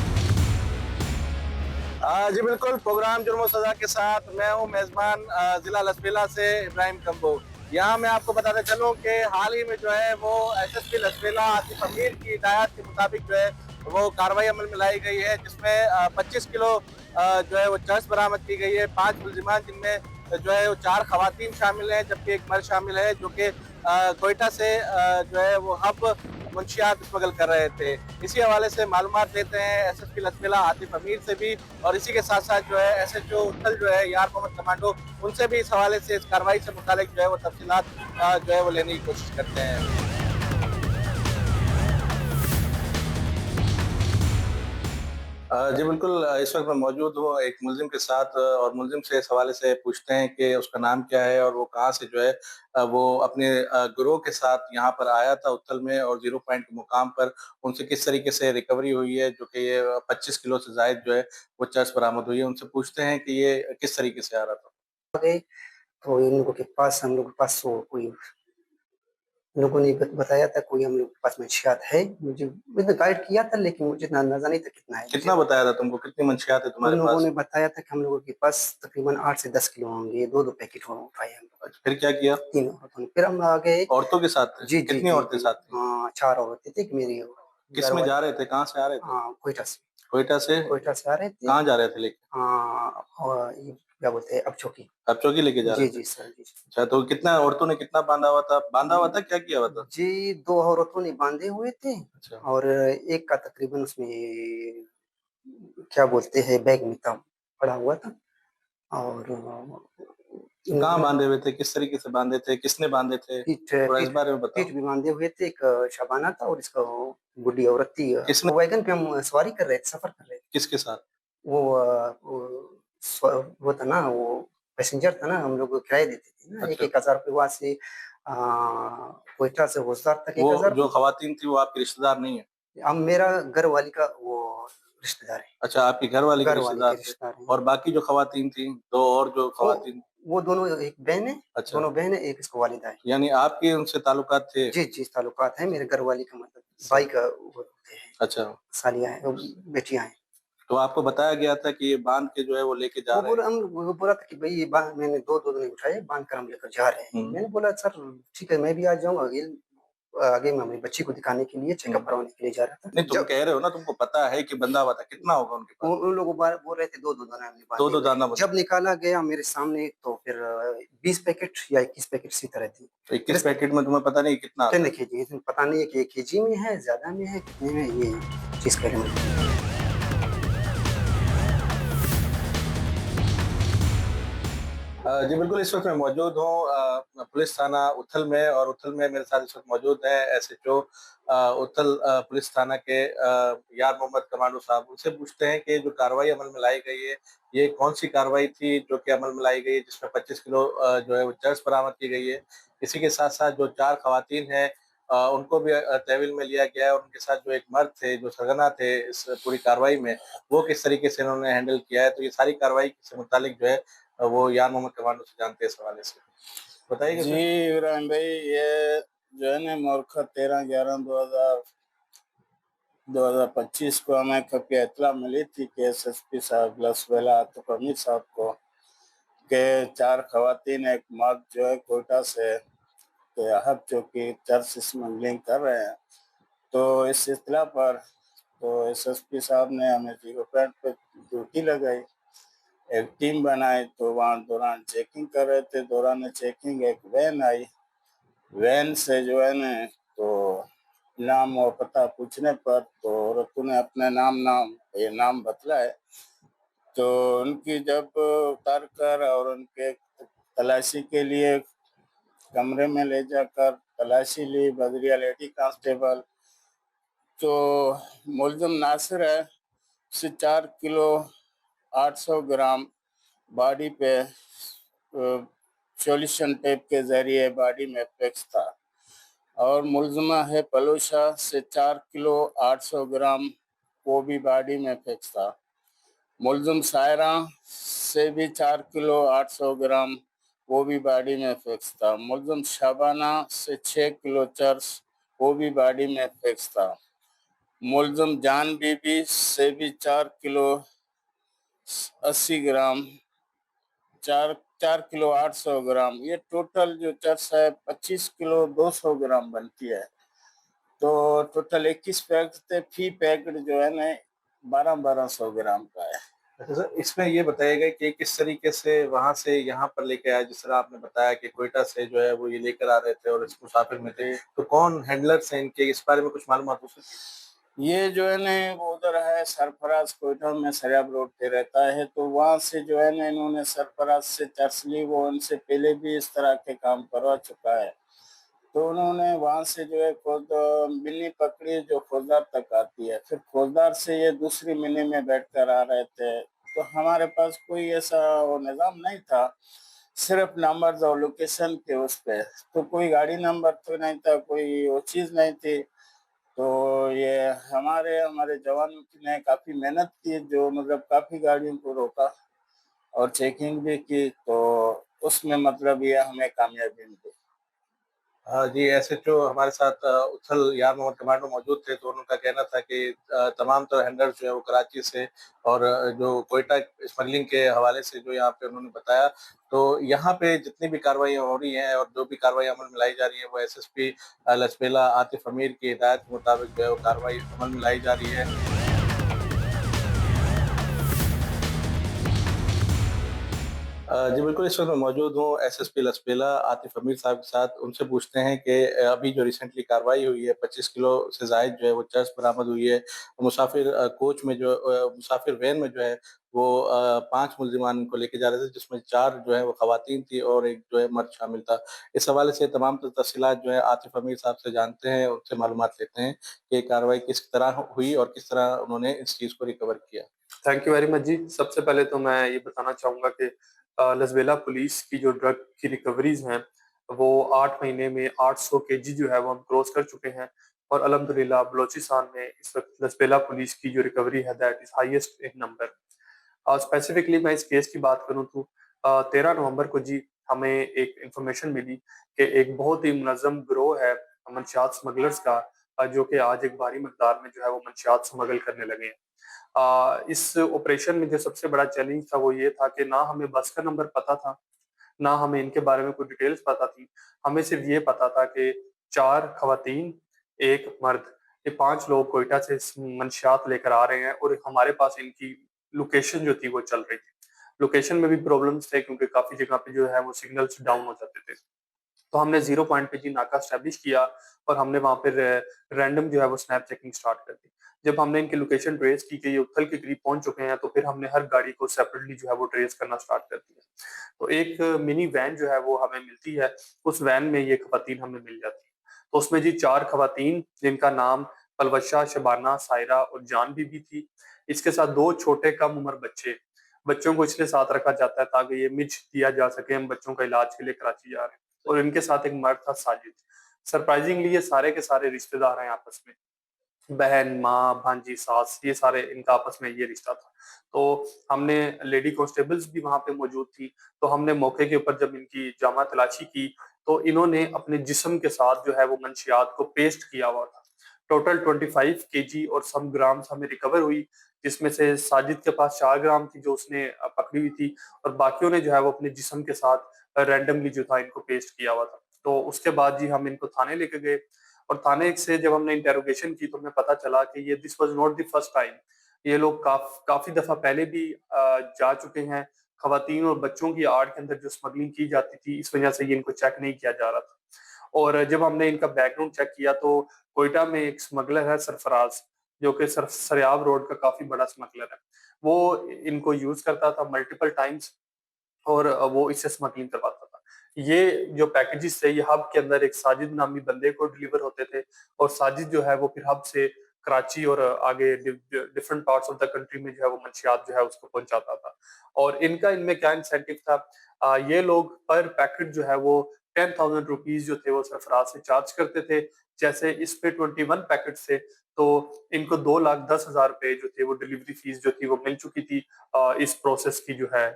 जी बिल्कुल, प्रोग्राम जुर्म और सज़ा के साथ मैं हूं मेज़बान ज़िला लसबेला से इब्राहिम कंबो। यहाँ मैं आपको बताते चलूँ कि हाल ही में जो है वो एसएसपी लसबेला आतिफ अमीर की हिदायत के मुताबिक जो है वो कार्रवाई अमल में लाई गई है, जिसमें 25 किलो जो है वो चरस बरामद की गई है। 5 मुलजिमान, जिनमें जो है वो 4 खवातीन शामिल हैं जबकि एक मर्द शामिल है, जो कि कोयटा से जो है वो हब मुंशियात स्मगल कर रहे थे। इसी हवाले से मालूमात लेते हैं एसएसपी लसबेला आतिफ अमीर से भी, और इसी के साथ साथ जो है एसएचओ उत्थल जो है यार मोहम्मद कमांडो, उनसे भी इस हवाले से, इस कार्रवाई से मुतालिक जो है वो तफसीलात जो है वो लेने की कोशिश करते हैं। जी बिल्कुल, इस वक्त मैं मौजूद हूँ एक मुलजिम के साथ, और मुलजिम से इस हवाले से पूछते हैं कि उसका नाम क्या है और वो कहाँ से जो है वो अपने गिरोह के साथ यहाँ पर आया था उत्थल में, और ज़ीरो पॉइंट के मुकाम पर उनसे किस तरीके से रिकवरी हुई है, जो कि ये 25 किलो से ज़ायद जो है वो चर्स बरामद हुई है। उनसे पूछते हैं कि ये किस तरीके से आ रहा था? गए तो इन लोगों के पास हम लोग के पास वो कोई लोगों ने बताया था कोई हम लोग के पास मंशियात है। मुझे गाइड किया था लेकिन मुझे इतना अंदाजा नहीं था कितना है। कितना बताया था तुमको? कितनी मंशियात है उन तुम्हारे लोगों पास? ने बताया था कि हम लोगों के पास तकरीबन 8 से 10 किलो होंगे, 2-2 पैकेट हो उठाए हम लोग। अच्छा, फिर क्या किया? तीनों औरतों ने। फिर हम आ गए। औरतों के साथ थे? जी, जी, कितनी जी, औरतें जी। साथ थीं? 4 औरतें थी, एक मेरी किस में घरवाली। जा रहे थे? कहाँ से आ रहे थे? क्वेटा से। क्वेटा से? क्वेटा से आ रहे थे। कहाँ जा रहे थे लेके? और ये क्या बोलते हैं अबचौकी। अपचौकी लेके जा रहे जी, थे? जी सर, जी। अच्छा, तो कितना औरतों ने कितना बाँधा हुआ था? बाँधा हुआ था, क्या किया हुआ था? जी, 2 औरतों ने बाँधे हुए थे अच्छा, और एक का तकरीबन उसमें क्या बोलते हैं बैग में था, पड़ा हुआ था और तो कहाँ बाँधे हुए थे? किस तरीके से बाँधे थे? किसने बाँधे थे? पीठ थोड़ा इस पीठ बारे में बताओ। पीठ भी बाँधे हुए थे, एक शबाना था और इसका वो बूढ़ी औरत थी। किसने? वो वैगन पे हम सवारी कर रहे थे, सफ़र कर रहे थे। किसके साथ? वो वो था ना वो पैसेंजर था ना, हम लोग किराया देते थे ना, अच्छा, 1-1 हज़ार रुपए वहाँ से क्वेटा से होसदार तक वो 1,000 जो रुपए। खवातीन थी, वो आपकी रिश्तेदार नहीं है? अब मेरा घरवाली का वो रिश्तेदार है, अच्छा, आपकी घरवाली के घरवाली के रिश्तेदार थे। रिश्तेदार हैं। और बाकी जो खवातीन थीं, 2 और जो वो खवातीन? वो दोनों एक बहन है, अच्छा, दोनों बहन है, एक इसको वालिदा है। यानी आपके उनसे ताल्लुकात थे? जी, जी, ताल्लुकात हैं, मेरे घरवाली का मतलब भाई सही। का वो होते हैं, अच्छा, सालियाँ हैं, बेटियाँ हैं। तो आपको बताया गया था कि ये बाँध के जो है वो लेके जा रहे हैं? वो बोला था कि भई ये मैंने 2-2 नहीं उठाए, बाँध कर हम लेकर जा रहे हैं। हुँ, मैंने बोला सर ठीक है, मैं भी आ जाऊँगा। ये आगे मैं अपनी बच्ची को दिखाने के लिए हुँ। चेकअप करवाने के लिए जा रहा था। नहीं, तुम जब कह रहे हो ना, तुमको पता है कि बंधा हुआ था, कितना होगा उनके पास? उन लोग बोल रहे थे 2-2 दाना हमने बाँधे 2-2 हुए हैं। दाना बंधा। जब निकाला गया मेरे सामने तो फिर 20 पैकेट या 21 पैकेट इसी तरह थी। तो फिर 21 पैकेट में तुम्हें पता नहीं कितना आता 10 है? केजी इसमें पता नहीं है कि 1 केजी में है, ज़्यादा में है, कितने में ये चीज़ का इल्म। जी बिल्कुल, इस वक़्त मैं मौजूद हूँ पुलिस थाना उथल में, और उथल में मेरे साथ इस वक़्त मौजूद हैं एसएचओ उथल पुलिस थाना के यार मोहम्मद कमांडो साहब। उनसे पूछते हैं कि जो कार्रवाई अमल में लाई गई है, ये कौन-सी कार्रवाई थी जो कि अमल में लाई गई है, जिसमें 25 किलो जो है वो चर्स बरामद की गई है। इसी के साथ-साथ जो 4 खवातीन हैं उनको भी तहवील में लिया गया है, और उनके साथ जो एक मर्द थे, जो सरगना थे इस पूरी कार्रवाई में, वो किस तरीके से इन्होंने हैंडल किया है। तो ये सारी कार्रवाई से मुतालिक जो है वो यार मोहम्मद कमांडो से जानते हैं इस हवाले से। बताइएगा जी सर। इब्राहिम भाई, ये जो है ना मोरखा 13/11/2025 को हमें खुफिया इत्तला मिली थी कि एसएसपी साहब लसवेला आतिफ अमीर साहब को के 4 खवातीन एक मर्द जो है कोयटा से के अहद जो कि चर्च स्मगलिंग कर रहे हैं। तो इस इत्तला पर तो एसएसपी साहब ने हमें जीरो पॉइंट पे ड्यूटी लगाई, एक टीम बनाई। तो वहाँ दौरान चेकिंग कर रहे थे, दौरान चेकिंग एक वैन आई। वैन से जो है ना तो नाम और पता पूछने पर तो औरतों ने अपने ये नाम बतलाए। तो उनकी जब उतार कर और उनके तलाशी के लिए कमरे में ले जाकर तलाशी ली बदरिया लेडी कांस्टेबल, तो मुलजिम नासिर है से 4 किलो 800 ग्राम बॉडी पे सॉल्यूशन टेप के जरिए बॉडी में फिक्स था। और मुलजमा है पलूशा से 4 किलो 800 ग्राम वो भी बॉडी में फिक्स था। मुलजम सायरा से भी 4 किलो 800 ग्राम वो भी बॉडी में फिक्स था। मुलजम शाबाना से 6 किलो चर्स वो भी बॉडी में फिक्स था। मुलजम जान बीबी से भी 4 किलो 80 ग्राम 4 किलो 800 ग्राम, ये टोटल जो चर्स है 25 किलो 200 ग्राम बनती है। तो टोटल 21 पैकेट थे, फी पैकेट जो है ना 1200 ग्राम का है। अच्छा सर, इसमें ये बताइएगा कि किस तरीके से वहाँ से यहाँ पर लेके आया, जिस तरह आपने बताया कि क्वेटा से जो है वो ये लेकर आ रहे थे और इस मुसाफिर में थे, तो कौन हैंडलर्स हैं इनके, इस बारे में कुछ मालूमात हो सकती है? ये जो है ना वो उधर है सरफराज कोयटा में सरियाब रोड पे रहता है। तो वहाँ से जो है ना इन्होंने सरफराज से चर्च ली, वो उनसे पहले भी इस तरह के काम करवा चुका है। तो उन्होंने वहाँ से जो है खुद मिनी पकड़ी जो खोजदार तक आती है, फिर खोजदार से ये दूसरी मिनी में बैठकर आ रहे थे। तो हमारे पास कोई ऐसा वो निज़ाम नहीं था, सिर्फ नंबर्स और लोकेशन थे उस पे, तो कोई गाड़ी नंबर तो नहीं था, कोई वो चीज़ नहीं थी। तो ये हमारे हमारे जवानों ने काफ़ी मेहनत की, जो मतलब काफ़ी गाड़ियों को रोका और चेकिंग भी की, तो उसमें मतलब ये हमें कामयाबी मिली। जी, एसएचओ हमारे साथ उथल यार मोहम्मद कमांडो मौजूद थे, तो उनका कहना था कि तमाम तरह हैंडल्स जो है वो कराची से और जो कोयटा स्मगलिंग के हवाले से जो यहाँ पे उन्होंने बताया, तो यहाँ पे जितनी भी कार्रवाइयाँ हो रही हैं और जो भी कार्रवाई अमल में लाई जा रही है, वो एसएसपी लचपेला आतिफ अमीर की हिदायत के मुताबिक जो है वो कार्रवाई अमल में लाई जा रही है। जी बिल्कुल, इस वक़्त मैं मौजूद हूँ एसएसपी लचपेला आतिफ अमीर साहब के साथ। उनसे पूछते हैं कि अभी जो रिसेंटली कार्रवाई हुई है, 25 किलो से ज़ायद जो है वो चर्स बरामद हुई है। मुसाफिर कोच में जो मुसाफिर वैन में जो है वो 5 मुल्ज़िमान को लेके जा रहे थे, जिसमें 4 जो है वो ख़वातीन थी और 1 जो है मर्द शामिल था। इस हवाले से तमाम तफ़सीलात जो है आतिफ अमीर साहब से जानते हैं, उनसे मालूमात लेते हैं कि कार्रवाई किस तरह हुई और किस तरह उन्होंने इस चीज़ को रिकवर किया। थैंक यू वेरी मच जी। सबसे पहले तो मैं ये बताना चाहूँगा कि लसबेला पुलिस की जो ड्रग की रिकवरीज़ हैं, वो 8 महीने में 800 केजी जो है वो हम क्रॉस कर चुके हैं और अल्हम्दुलिल्लाह बलूचिस्तान में इस वक़्त लसबेला पुलिस की जो रिकवरी है that is highest in number. Specifically मैं इस केस की बात करूँ तो 13 नवंबर को जी हमें एक इन्फॉर्मेशन मिली कि एक बहुत ही मुनज़्ज़म गिरोह है मंशियात स्मगलर्स का, जो कि आज एक भारी मिक़दार में जो है वो मंशियात स्मगल करने लगे हैं। इस ऑपरेशन में जो सबसे बड़ा चैलेंज था वो ये था कि ना हमें बस का नंबर पता था, ना हमें इनके बारे में कोई डिटेल्स पता थी। हमें सिर्फ ये पता था कि 4 ख़वातीन, 1 मर्द, ये 5 लोग कोयटा से मंशियात लेकर आ रहे हैं और हमारे पास इनकी लोकेशन जो थी वो चल रही थी। लोकेशन में भी प्रॉब्लम्स थे क्योंकि काफ़ी जगह पे जो है वो सिग्नल्स डाउन हो जाते थे। तो हमने 0 पॉइंट पे जी नाका एस्टेब्लिश किया और हमने वहाँ पे रैंडम जो है वो स्नैप चेकिंग स्टार्ट कर दी। जब हमने इनकी लोकेशन ट्रेस की कि ये उथल के करीब पहुँच चुके हैं, तो फिर हमने हर गाड़ी को सेपरेटली जो है वो ट्रेस करना स्टार्ट कर दिया। तो एक मिनी वैन जो है वो हमें मिलती है, उस वैन में ये ख़वातीन हमें मिल जाती हैं। तो उसमें जी 4 ख़वातीन जिनका नाम पलवशा, शबाना, सायरा और जान बीबी थी। इसके साथ 2 छोटे कम उम्र बच्चे। बच्चों को इसलिए साथ रखा जाता है ताकि ये मिज दिया जा सके, हम बच्चों का इलाज के लिए कराची जा रहे हैं। और इनके साथ एक मर्द था साजिद। सरप्राइजिंगली ये सारे के सारे रिश्तेदार हैं आपस में। बहन, माँ, भांजी, सास, ये सारे इनका आपस में ये रिश्ता था। तो हमने लेडी कांस्टेबल्स भी वहाँ पे मौजूद थी, तो हमने मौके के ऊपर जब इनकी जामा तलाशी की, तो इन्होंने अपने जिस्म के साथ जो है वो मंशियात को पेस्ट किया हुआ था। टोटल 25 केजी और सम ग्राम्स हमें रिकवर हुई, जिसमें से साजिद के पास 4 ग्राम थी जो उसने पकड़ी हुई थी और बाकियों ने जो है वो अपने जिस्म के साथ रैंडमली जो था इनको पेस्ट किया हुआ था। तो उसके बाद जी हम इनको थाने लेके गए और थाने से जब हमने इंटेरोगेशन की तो हमें पता चला कि ये this was not the first time. ये लोग काफ़ी दफ़ा पहले भी जा चुके हैं। ख़वातीन और बच्चों की आड़ के अंदर जो स्मगलिंग की जाती थी, इस वजह से ये इनको चेक नहीं किया जा रहा था। और जब हमने इनका बैकग्राउंड चेक किया तो कोयटा में एक स्मगलर है सरफराज, जो कि सरियाब रोड का काफ़ी बड़ा स्मगलर है। वो इनको यूज़ करता था मल्टीपल टाइम्स और वो इससे स्मगलिंग करवाता था। ये जो पैकेजेस थे ये हब के अंदर एक साजिद नामी बंदे को डिलीवर होते थे और साजिद जो है वो फिर हब से कराची और आगे different parts of the country में जो है वो मंशियात जो है उसको पहुंचाता था। और इनका इनमें क्या इंसेंटिव था, ये लोग पर पैकेट जो है वो 10,000 रुपीज जो थे वो सरफराज से चार्ज करते थे। जैसे इस पे 21 पैकेट थे तो इनको 2,10,000 रुपए जो थे वो डिलीवरी फीस जो थी वो मिल चुकी थी इस प्रोसेस की जो है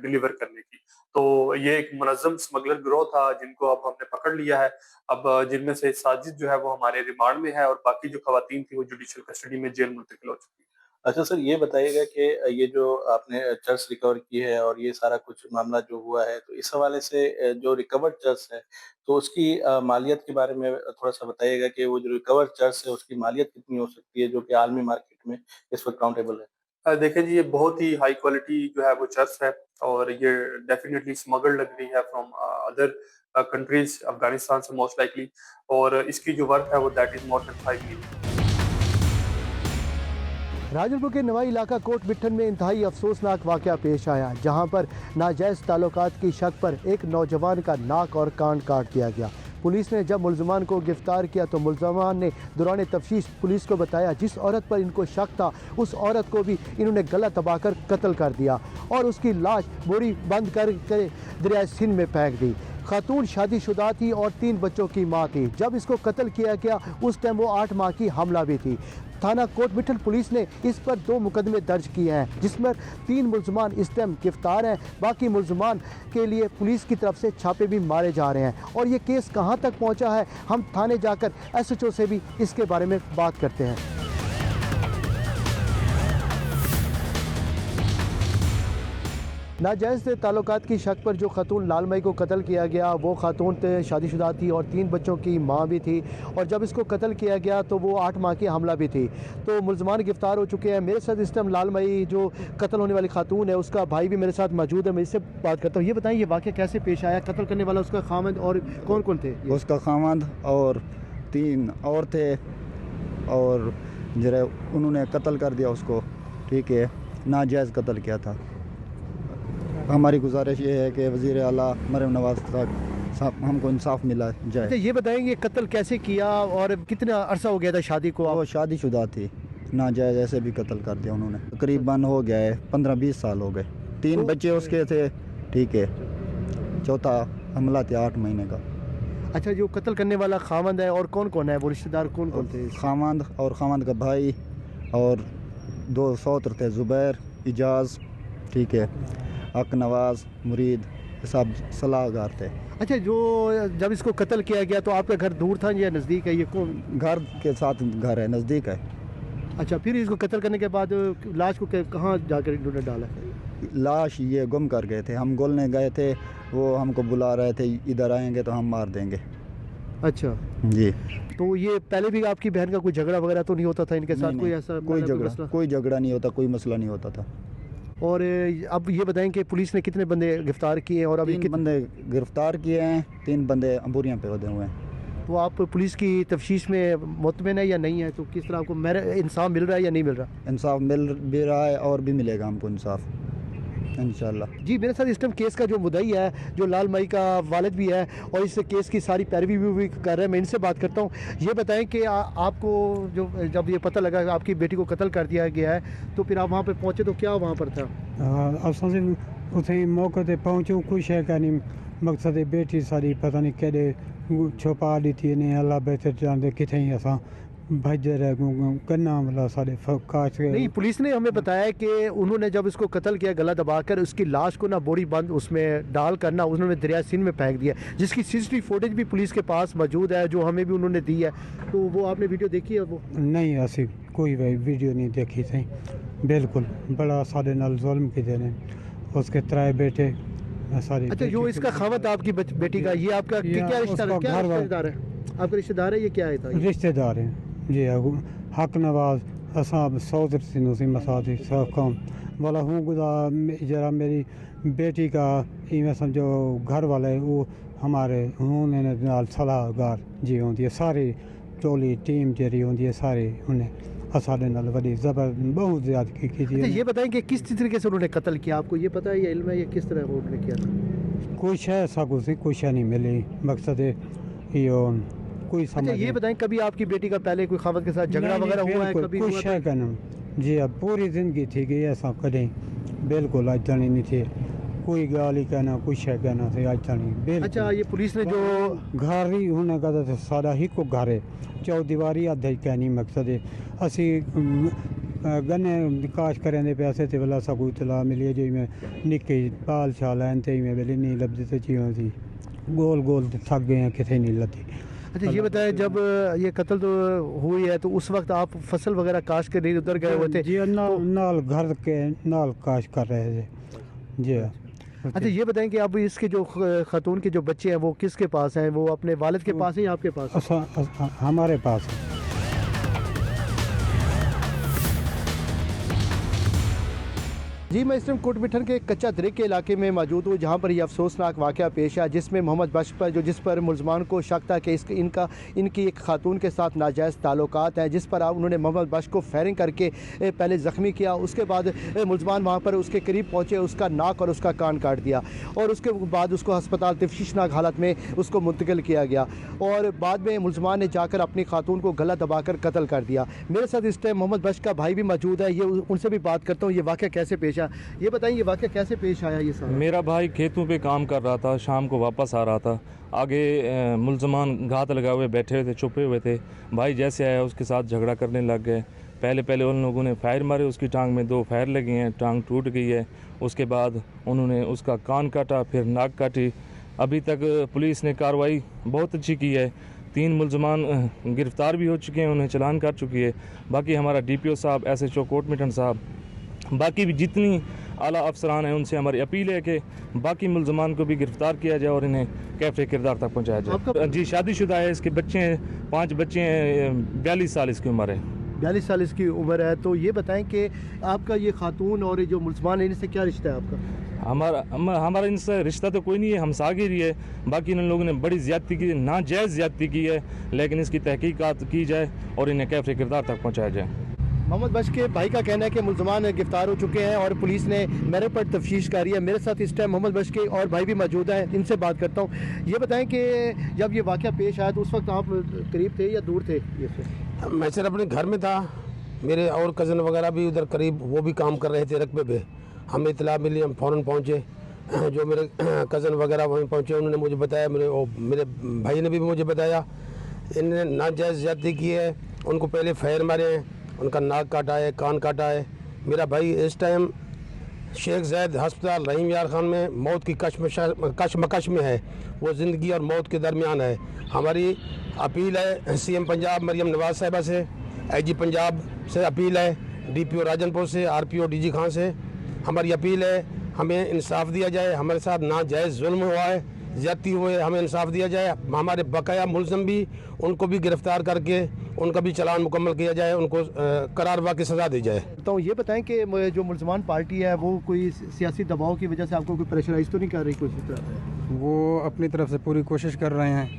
डिलीवर करने की। तो ये एक मुनज़्ज़म स्मगलर गिरोह था जिनको अब हमने पकड़ लिया है। अब जिनमें से साजिद जो है वो हमारे रिमांड में है और बाकी जो खवातीन थी वो जुडिशियल कस्टडी में जेल मुंतकिल हो चुकी है। अच्छा सर, ये बताइएगा कि ये जो आपने चर्च रिकवर की है और ये सारा कुछ मामला जो हुआ है, तो इस हवाले से जो रिकवर्ड चर्च है, तो उसकी मालियत के बारे में थोड़ा-सा बताइएगा कि वो जो रिकवर्ड चर्च है, उसकी मालियत कितनी हो सकती है, जो कि आलमी मार्केट में इस वक़्त काउंटेबल है? देखिए जी, ये बहुत ही हाई क्वालिटी जो है वो चर्च है और ये डेफिनिटली स्मगल्ड लग रही है फ्रॉम अदर कंट्रीज़, अफ़गानिस्तान से मोस्ट लाइकली, और इसकी जो वर्थ है वो that is more than 5 million. Rajanpur के नवाई इलाका कोट मिट्ठन में इंतहाई अफसोसनाक वाक़या पेश आया, जहां पर नाजायज़ ताल्लुकात की शक पर एक नौजवान का नाक और कान काट दिया गया। पुलिस ने जब मुलजमान को गिरफ्तार किया तो मुलजमान ने दौरान तफ्तीश पुलिस को बताया जिस औरत पर इनको शक था उस औरत को भी इन्होंने गला दबाकर कत्ल कर दिया और उसकी लाश बोरी बंद कर दरिया सिंध में फेंक दी। खातून शादीशुदा थी और 3 बच्चों की मां थी। जब इसको कत्ल किया गया उस टाइम वो 8 माह की हमला भी थी। थाना कोट मिठल पुलिस ने इस पर 2 मुकदमे दर्ज किए हैं जिसमें 3 मुलजमान इस टाइम गिरफ्तार हैं। बाकी मुलजमान के लिए पुलिस की तरफ से छापे भी मारे जा रहे हैं और ये केस कहां तक पहुंचा है हम थाने जाकर SHO से भी इसके बारे में बात करते हैं। नाजायज़ ताल्लुकात की शक पर जो खातून लाल मई को कत्ल किया गया वो खातून शादीशुदा थी और 3 बच्चों की मां भी थी और जब इसको कत्ल किया गया तो वो 8 माह की हमला भी थी। तो मुलजमान गिरफ्तार हो चुके हैं। मेरे साथ इस टाइम लाल मई जो कत्ल होने वाली खातून है उसका भाई भी मेरे साथ मौजूद है। मैं इससे बात करता हूँ। ये बताएं ये वाक़या कैसे पेश आया, कत्ल करने वाला उसका खामद और कौन कौन थे? उसका खामद और 3 और थे और जरा उन्होंने कत्ल कर दिया उसको, ठीक है, नाजायज़ कत्ल किया था। हमारी गुजारिश ये है कि वज़ीर आला मरीम नवाज साहब हमको इंसाफ मिला जाए। अच्छा ये बताएंगे कत्ल कैसे किया और कितना अरसा हो गया था शादी को? वो शादीशुदा थी, नाजायज़ ऐसे भी कत्ल कर दिया उन्होंने। तकरीबन हो गया है 15-20 साल हो गए। 3 बच्चे उसके थे, ठीक है, चौथा हमला था 8 महीने का। अच्छा जो कत्ल करने वाला खामद है और कौन कौन है, वो रिश्तेदार कौन कौन थे? खामद और खामद का भाई और 2 सौत्र थे, ज़ुबैर, इजाज़, ठीक है, हक नवाज, मुरीद, सब सलाहकार थे। अच्छा जो जब इसको कत्ल किया गया तो आपका घर दूर था या नज़दीक है? ये कौन घर के साथ घर है, नज़दीक है। अच्छा फिर इसको कत्ल करने के बाद लाश को कहाँ जाकर इन्होंने डाला? लाश ये गुम कर गए थे। हम गोलने गए थे, वो हमको बुला रहे थे इधर आएंगे तो हम मार देंगे। अच्छा जी। तो ये पहले भी आपकी बहन का कोई झगड़ा वगैरह तो नहीं होता था इनके साथ? कोई ऐसा कोई झगड़ा नहीं होता, कोई मसला नहीं होता था। और अब ये बताएं कि पुलिस ने कितने बंदे गिरफ्तार किए और अभी 3 बंदे गिरफ्तार किए हैं, 3 बंदे अंबूरियां पे होते हुए हैं। तो आप पुलिस की तफ्तीश में मुतमिन है या नहीं है? तो किस तरह आपको मेरा इंसाफ मिल रहा है या नहीं मिल रहा? इंसाफ मिल भी रहा है और भी मिलेगा हमको इंसाफ इंशाल्लाह। जी मेरे साथ इस टाइम केस का जो मुद्दई है जो लाल मई का वालिद भी है और इस केस की सारी पैरवी भी कर रहे हैं, मैं इनसे बात करता हूँ। ये बताएं कि आपको जो जब ये पता लगा आपकी बेटी को कत्ल कर दिया गया है तो फिर आप वहाँ पे पहुँचे तो क्या वहाँ पर था? असां उथे मौके ते पहुंचूं कुछ शइ कान्हे, मक़सद बेटी सारी पता नहीं केॾे छुपा ॾिठी ने अल्लाह बहितर ॼाणंदे किथे ई असां भज रहे कन्ना वाला सारे काश। नहीं पुलिस ने हमें बताया कि उन्होंने जब इसको कत्ल किया गला दबाकर उसकी लाश को ना बोरी बंद उसमें डाल कर ना उन्होंने दरिया सिंध में फेंक दिया, जिसकी CCTV फुटेज भी पुलिस के पास मौजूद है जो हमें भी उन्होंने दी है। तो वो आपने वीडियो देखी है? वो नहीं असी कोई वीडियो नहीं देखी थी। बिल्कुल बड़ा साढ़े नाल जुल्म किए ने उसके 3 बेटे सारे। अच्छा जो इसका खावत आपकी बेटी का ये आपका क्या रिश्तेदार है? आपका रिश्तेदार है? ये क्या है? रिश्तेदार है जी। हक नवाज असाब सौदर सिंधुसी मसादी सब कौन वाला हूँ गुदा जरा मेरी बेटी का इवें समझो घर वाले वो हमारे उन्होंने नाल सलाहकार जी होंदी है, सारी टोली टीम जी होंदी है, सारी उन्हें साढ़े नाल बड़ी ज़बर बहुत ज़्यादा की थी। ये बताएं कि किस तरीके से उन्होंने कत्ल किया, आपको ये पता है या इल्म है ये किस तरह उन्होंने किया था? कोई शय सागो से कोई शय नहीं मिली, मकसद यो कोई समझ। अच्छा ये बताएं कभी आपकी बेटी का पहले कोई खावत के साथ झगड़ा वगैरह हुआ है? कभी कोई शय का नाम जी अब पूरी ज़िंदगी थी गई ऐसा करें बिल्कुल आज जानी नहीं थी कोई गाली कहना कोई शय कहना से आज जानी। अच्छा ये पुलिस ने जो घर ही होने का तो सारा ही को घर है चौदीवारी अध्याय कहनी मकसद है असी गन्ने काश करें पैसे थे वाला सा कोई इतला मिली जो मैं निके पाल शाल हैं में वेले नहीं लभदे तो चीज़ों थी गोल गोल थक गए हैं कितने नहीं लती। अच्छा ये बताएं जब ये कत्ल तो हुई है तो उस वक्त आप फसल वगैरह काश के लिए उधर गए हुए थे? जी नाल घर के नाल काश कर रहे थे जी। अच्छा ये बताएं कि अब इसके जो खातून के जो बच्चे हैं वो किसके पास हैं? वो अपने वालिद के पास है या आपके पास? हमारे पास है। जी, मैं इस टाइम कोटमिठन के कच्चा दरिक के इलाके में मौजूद हूँ, जहाँ पर ये अफसोसनाक वाक़या पेश आया जिसमें मोहम्मद बख्श पर जिस पर मुलजमान को शक था कि इनकी एक खातून के साथ नाजायज़ ताल्लुकात हैं, जिस पर उन्होंने मोहम्मद बख्श को फायरिंग करके पहले ज़ख्मी किया। उसके बाद मुलजमान वहाँ पर उसके करीब पहुँचे, उसका नाक और उसका कान काट दिया और उसके बाद उसको अस्पताल तफ्शीशनाक हालत में उसको मुंतकिल किया गया और बाद में मुलजमान ने जाकर अपनी खातून को गला दबाकर कत्ल कर दिया। मेरे साथ इस टाइम मोहम्मद बख्श का भाई भी मौजूद है, ये उनसे भी बात करता हूँ। ये वाक़या कैसे पेश आया, ये बताइए, ये वाक़या कैसे पेश आया? ये सारा मेरा भाई खेतों पे काम कर रहा था, शाम को वापस आ रहा था। आगे मुलजमान घात लगाए हुए बैठे हुए थे, छुपे हुए थे। भाई जैसे आया उसके साथ झगड़ा करने लग गए। पहले उन लोगों ने फायर मारे, उसकी टांग में 2 फायर लगे हैं, टांग टूट गई है। उसके बाद उन्होंने उसका कान काटा, फिर नाक काटी। अभी तक पुलिस ने कार्रवाई बहुत अच्छी की है। 3 मुलजमान गिरफ़्तार भी हो चुके हैं, उन्हें चलान कर चुकी है। बाकी हमारा DPO साहब, SHO कोटमिठन साहब, बाकी भी जितनी आला अफसरान हैं उनसे हमारी अपील है कि बाकी मुलजमान को भी गिरफ़्तार किया जाए और इन्हें कैफ़े किरदार तक पहुंचाया जाए। जी, शादीशुदा है, इसके बच्चे हैं, 5 बच्चे हैं, 42 साल इसकी उम्र है। 42 साल इसकी उम्र है। तो ये बताएं कि आपका ये खातून और जो मुलजमान है, इनसे क्या रिश्ता है आपका? हमारा इनसे रिश्ता तो कोई नहीं है, हम सागिर ही है। बाकी इन लोगों ने बड़ी ज़्यादती की, नाजायज़ ज़्यादती की है, लेकिन इसकी तहकीकात की जाए और इन्हें कैफ़े किरदार तक पहुँचाया जाए। मोहम्मद बख्श के भाई का कहना है कि मुलजमान गिरफ्तार हो चुके हैं और पुलिस ने मेरे पर तफ्तीश कर रही है। मेरे साथ इस टाइम मोहम्मद बख्श के और भाई भी मौजूद हैं, इनसे बात करता हूँ। ये बताएं कि जब ये वाक़या पेश आया तो उस वक्त आप करीब थे या दूर थे? ये से मैं सर अपने घर में था, मेरे और कज़न वगैरह भी उधर करीब वो भी काम कर रहे थे रकबे पे। हमें इतला मिली, हम फ़ौरन पहुँचे। जो मेरे कज़न वगैरह वहीं पहुँचे, उन्होंने मुझे बताया, मेरे भाई ने भी मुझे बताया इन्होंने नाजायज़ ज़्यादती की है। उनको पहले फायर मारे हैं, उनका नाक काटा है, कान काटा है। मेरा भाई इस टाइम शेख ज़ैद हस्पताल रहीम यार खान में मौत की कशमकश में है, वो ज़िंदगी और मौत के दरमियान है। हमारी अपील है CM पंजाब मरियम नवाज़ साहिबा से, IG पंजाब से अपील है, DPO राजनपुर से, RPO DG खान से हमारी अपील है, हमें इंसाफ दिया जाए। हमारे साथ नाजायज़ जुल्म हुआ है, ज़्यादती हुए, हमें इंसाफ दिया जाए। हमारे बकाया मुलज़म भी, उनको भी गिरफ़्तार करके उनका भी चलान मुकम्मल किया जाए, उनको करारवा की सज़ा दी जाए। तो ये बताएं कि जो मुलजमान पार्टी है वो कोई सियासी दबाव की वजह से आपको कोई प्रेशराइज तो नहीं कर रही? कुछ वो अपनी तरफ से पूरी कोशिश कर रहे हैं,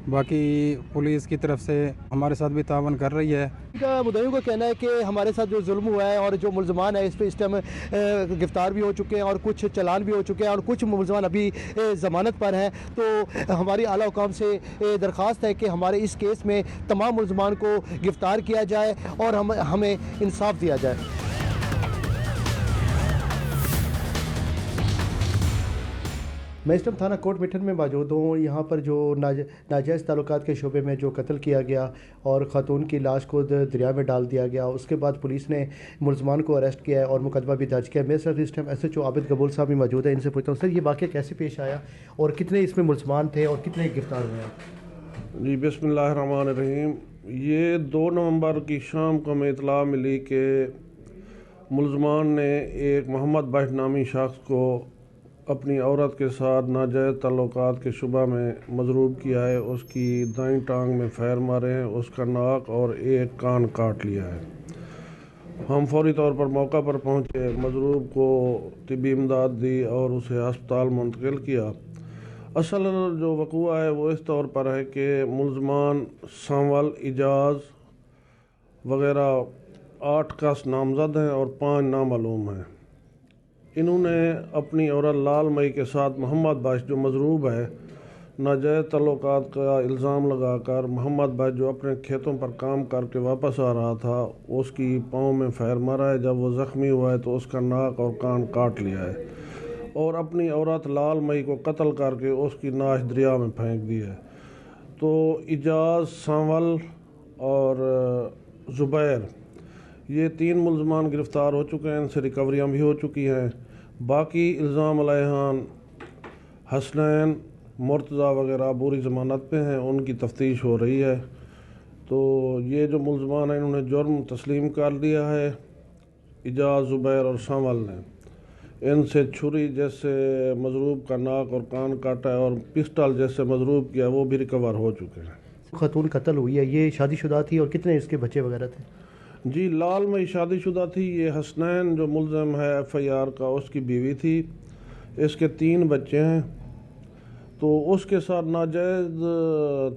बाकी पुलिस की तरफ से हमारे साथ भी तावन कर रही है। मुद्दईयों का कहना है कि हमारे साथ जो जुल्म हुआ है और जो मुलजमान है इस पर इस टाइम गिरफ्तार भी हो चुके हैं और कुछ चलान भी हो चुके हैं और कुछ मुलजमान अभी ज़मानत पर हैं। तो हमारी आला हुकाम से दरख्वास्त है कि हमारे इस केस में तमाम मुलजमान को गिरफ्तार किया जाए और हमें इंसाफ दिया जाए। मैं इस टाइम थाना कोटमिठन में मौजूद हूँ। यहाँ पर जो नाजायज़ ताल्लुकात के शोबे में जो कत्ल किया गया और ख़ातून की लाश को दरिया में डाल दिया गया, उसके बाद पुलिस ने मुलजमान को अरेस्ट किया है और मुकदमा भी दर्ज किया। मेरे साथ इस टाइम SHO आबिद कबूल साहब भी मौजूद है, इनसे पूछता हूँ, सर ये वाक़या कैसे पेश आया और कितने इसमें मुलजमान थे और कितने गिरफ्तार हुए? जी, बिस्मिल्लाहिर्रहमानिर्रहीम। ये 2 नवंबर की शाम को हमें इतला मिली कि मुलजमान ने एक मोहम्मद बख्श नामी शख्स को अपनी औरत के साथ नाजायज़ ताल्लुकात के शुबा में मजरूब किया है। उसकी दाईं टांग में फायर मारे हैं, उसका नाक और एक कान काट लिया है। हम फौरी तौर पर मौका पर पहुंचे, मजरूब को तिब्बी इमदाद दी और उसे अस्पताल मुंतकिल किया। असल जो वक़ूआ है वो इस तौर पर है कि मुलजमान सांवल, इजाज़ वग़ैरह 8 कस नामज़द हैं और 5 नामालूम हैं। इन्होंने अपनी औरत लाल मई के साथ मोहम्मद बख्श जो मजरूब है, नाजायज़ तल्लुकात का इल्ज़ाम लगाकर मोहम्मद बख्श जो अपने खेतों पर काम करके वापस आ रहा था, उसकी पाँव में फायर मारा है। जब वो ज़ख्मी हुआ है तो उसका नाक और कान काट लिया है और अपनी औरत लाल मई को कत्ल करके उसकी नाश दरिया में फेंक दी है। तो इजाज़, सांवल और ज़ुबैर ये 3 मुलजमान गिरफ़्तार हो चुके हैं, इनसे रिकवरियाँ भी हो चुकी हैं। बाकी इल्ज़ाम अलैहान हसनैन, मुर्तज़ा वगैरह बुरी ज़मानत पे हैं, उनकी तफ्तीश हो रही है। तो ये जो मुलजमान हैं इन्होंने जुर्म तस्लीम कर लिया है। इजाज़, ज़ुबैर और सांवल ने इनसे छुरी जैसे मजरूब का नाक और कान काटा है और पिस्टल जैसे मजरूब किया, वो भी रिकवर हो चुके हैं। खातून कत्ल हुई है, ये शादीशुदा थी और कितने इसके बच्चे वगैरह थे? जी, लाल मई शादीशुदा थी। ये हसनैन जो मुल्ज़म है FIR का, उसकी बीवी थी। इसके 3 बच्चे हैं। तो उसके साथ नाजायज़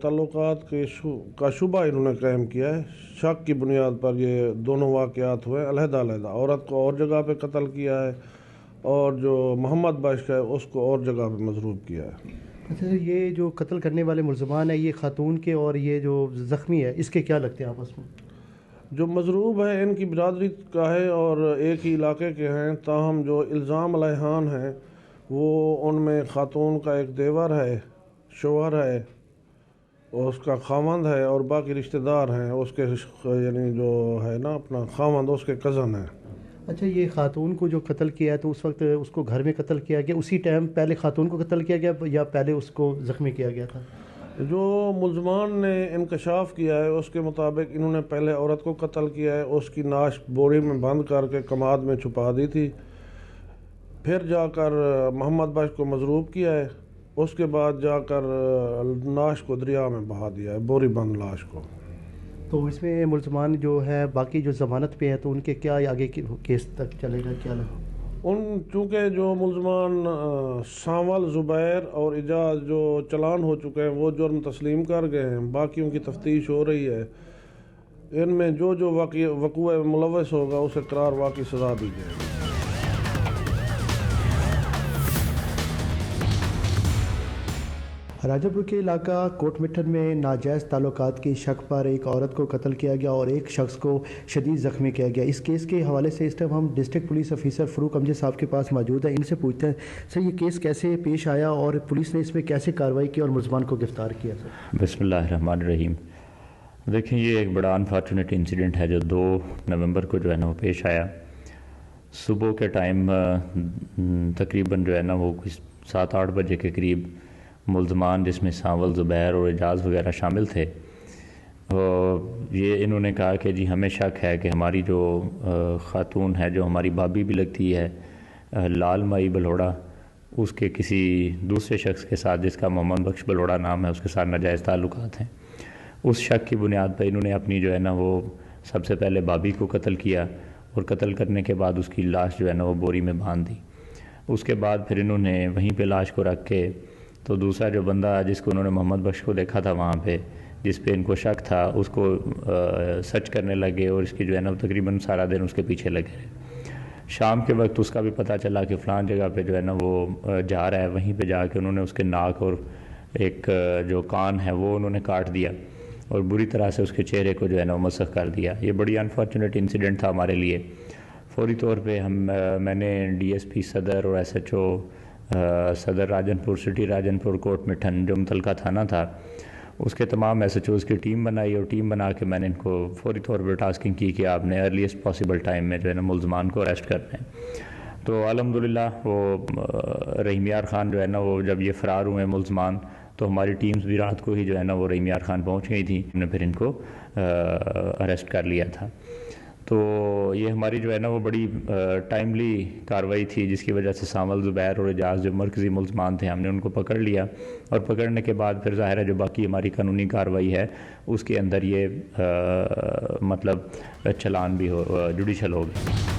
ताल्लुकात का शुबा इन्होंने कायम किया है। शक की बुनियाद पर ये दोनों वाक़यात हुए अलहदा-अलहदा। औरत को और जगह पे कत्ल किया है और जो मोहम्मद बख्श है उसको और जगह पे मजरूब किया है। अच्छा, ये जो कत्ल करने वाले मुल्ज़मान है, ये खातून के और ये जो ज़ख्मी है, इसके क्या लगते हैं आपस में? जो मजरूब है इनकी बिरादरी का है और एक ही इलाके के हैं। ताहम जो इल्ज़ाम अलैहान हैं वो उनमें ख़ातून का एक देवर है, शोहर है, उसका खामंद है और बाकी रिश्तेदार हैं उसके, यानी जो है ना अपना खामंद उसके कज़न है। अच्छा, ये खातून को जो कत्ल किया है तो उस वक्त उसको घर में कत्ल किया गया, उसी टाइम पहले खातून को कत्ल किया गया या पहले उसको ज़ख्मी किया गया था? जो मुल्ज़मान ने इंकशाफ किया है उसके मुताबिक इन्होंने पहले औरत को कत्ल किया है, उसकी नाश बोरी में बंद करके कमाद में छुपा दी थी। फिर जाकर मोहम्मद बख्श को मजरूब किया है, उसके बाद जाकर लाश को दरिया में बहा दिया है, बोरी बंद लाश को। तो इसमें मुल्ज़मान जो है बाकी जो ज़मानत पे है तो उनके क्या आगे केस तक चलेगा, क्या लगा? चूँकि जो मुल्ज़मान सावल, ज़ुबैर और इजाज़ जो चलान हो चुके हैं वो जुर्म तस्लीम कर गए हैं, बाकियों की तफ्तीश हो रही है। इनमें जो वक़ूअ मुलव्वस होगा उसे करार वाक़ई सज़ा दी जाएगी। राजापुर के इलाका कोटमिठन में नाजायज़ ताल्लुकात की शक पर एक औरत को कत्ल किया गया और एक शख्स को शदीद ज़ख्मी किया गया। इस केस के हवाले से इस टाइम हम district police officer Farooq Amjad साहब के पास मौजूद हैं। इनसे पूछते हैं, सर ये केस कैसे पेश आया और पुलिस ने इसमें कैसे कार्रवाई की और मुल्ज़मान को गिरफ़्तार किया? सर बिस्मिल्लाहिर्रहमानिर्रहीम। देखिए, ये एक बड़ा अनफॉर्चुनेट इंसिडेंट है जो 2 नवंबर को जो है ना वो पेश आया। सुबह के टाइम तकरीबन जो है ना वो 7-8 बजे के करीब मुल्ज़मान, जिसमें सावल, ज़ुबैर और एजाज़ वगैरह शामिल थे, ये इन्होंने कहा कि जी हमें शक है कि हमारी जो ख़ातून है, जो हमारी भाभी भी लगती है, लाल माई बलोड़ा, उसके किसी दूसरे शख्स के साथ जिसका मोहम्मद बख्श बलोड़ा नाम है उसके साथ नाजायज़ ताल्लुकात हैं। उस शक की बुनियाद पर इन्होंने अपनी जो है ना वो सबसे पहले भाभी को कत्ल किया और कत्ल करने के बाद उसकी लाश जो है ना वो बोरी में बांध दी। उसके बाद फिर इन्होंने वहीं पे लाश को रख के तो दूसरा जो बंदा जिसको उन्होंने मोहम्मद बख्श को देखा था वहाँ पे, जिस पे इनको शक था, उसको सर्च करने लगे और इसकी जो है ना तकरीबन सारा दिन उसके पीछे लगे रहे। शाम के वक्त उसका भी पता चला कि फ़लान जगह पे जो है ना वो जा रहा है। वहीं पे जाके उन्होंने उसके नाक और एक जो कान है वो उन्होंने काट दिया और बुरी तरह से उसके चेहरे को जो है ना वो मसख कर दिया। ये बड़ी अनफॉर्चुनेट इंसिडेंट था हमारे लिए। फौरी तौर पर मैंने DSP सदर और SHO सदर राजनपुर, सिटी राजनपुर, कोटमिठन जो मुतलका थाना था, उसके तमाम SHOs की टीम बनाई और टीम बना के मैंने इनको फौरी तौर पर टास्किंग की कि आपने अर्लीस्ट पॉसिबल टाइम में जो है ना मुल्ज़मान को अरेस्ट करना है। तो अल्हम्दुलिल्लाह वो रहीम यार ख़ान जो है ना वो जब ये फ़रार हुए मुल्ज़मान, तो हमारी टीम्स भी रात को ही जो है ना वो रहीम यार ख़ान पहुँच गई थी। हमने फिर इनको अरेस्ट कर लिया था। तो ये हमारी जो है ना वो बड़ी टाइमली कार्रवाई थी, जिसकी वजह से सावल, ज़ुबैर और एजाज़ जो मरकज़ी मुल्ज़मान थे, हमने उनको पकड़ लिया और पकड़ने के बाद फिर ज़ाहिर है जो बाकी हमारी कानूनी कार्रवाई है उसके अंदर ये मतलब चलान भी हो, जुडिशल हो गया।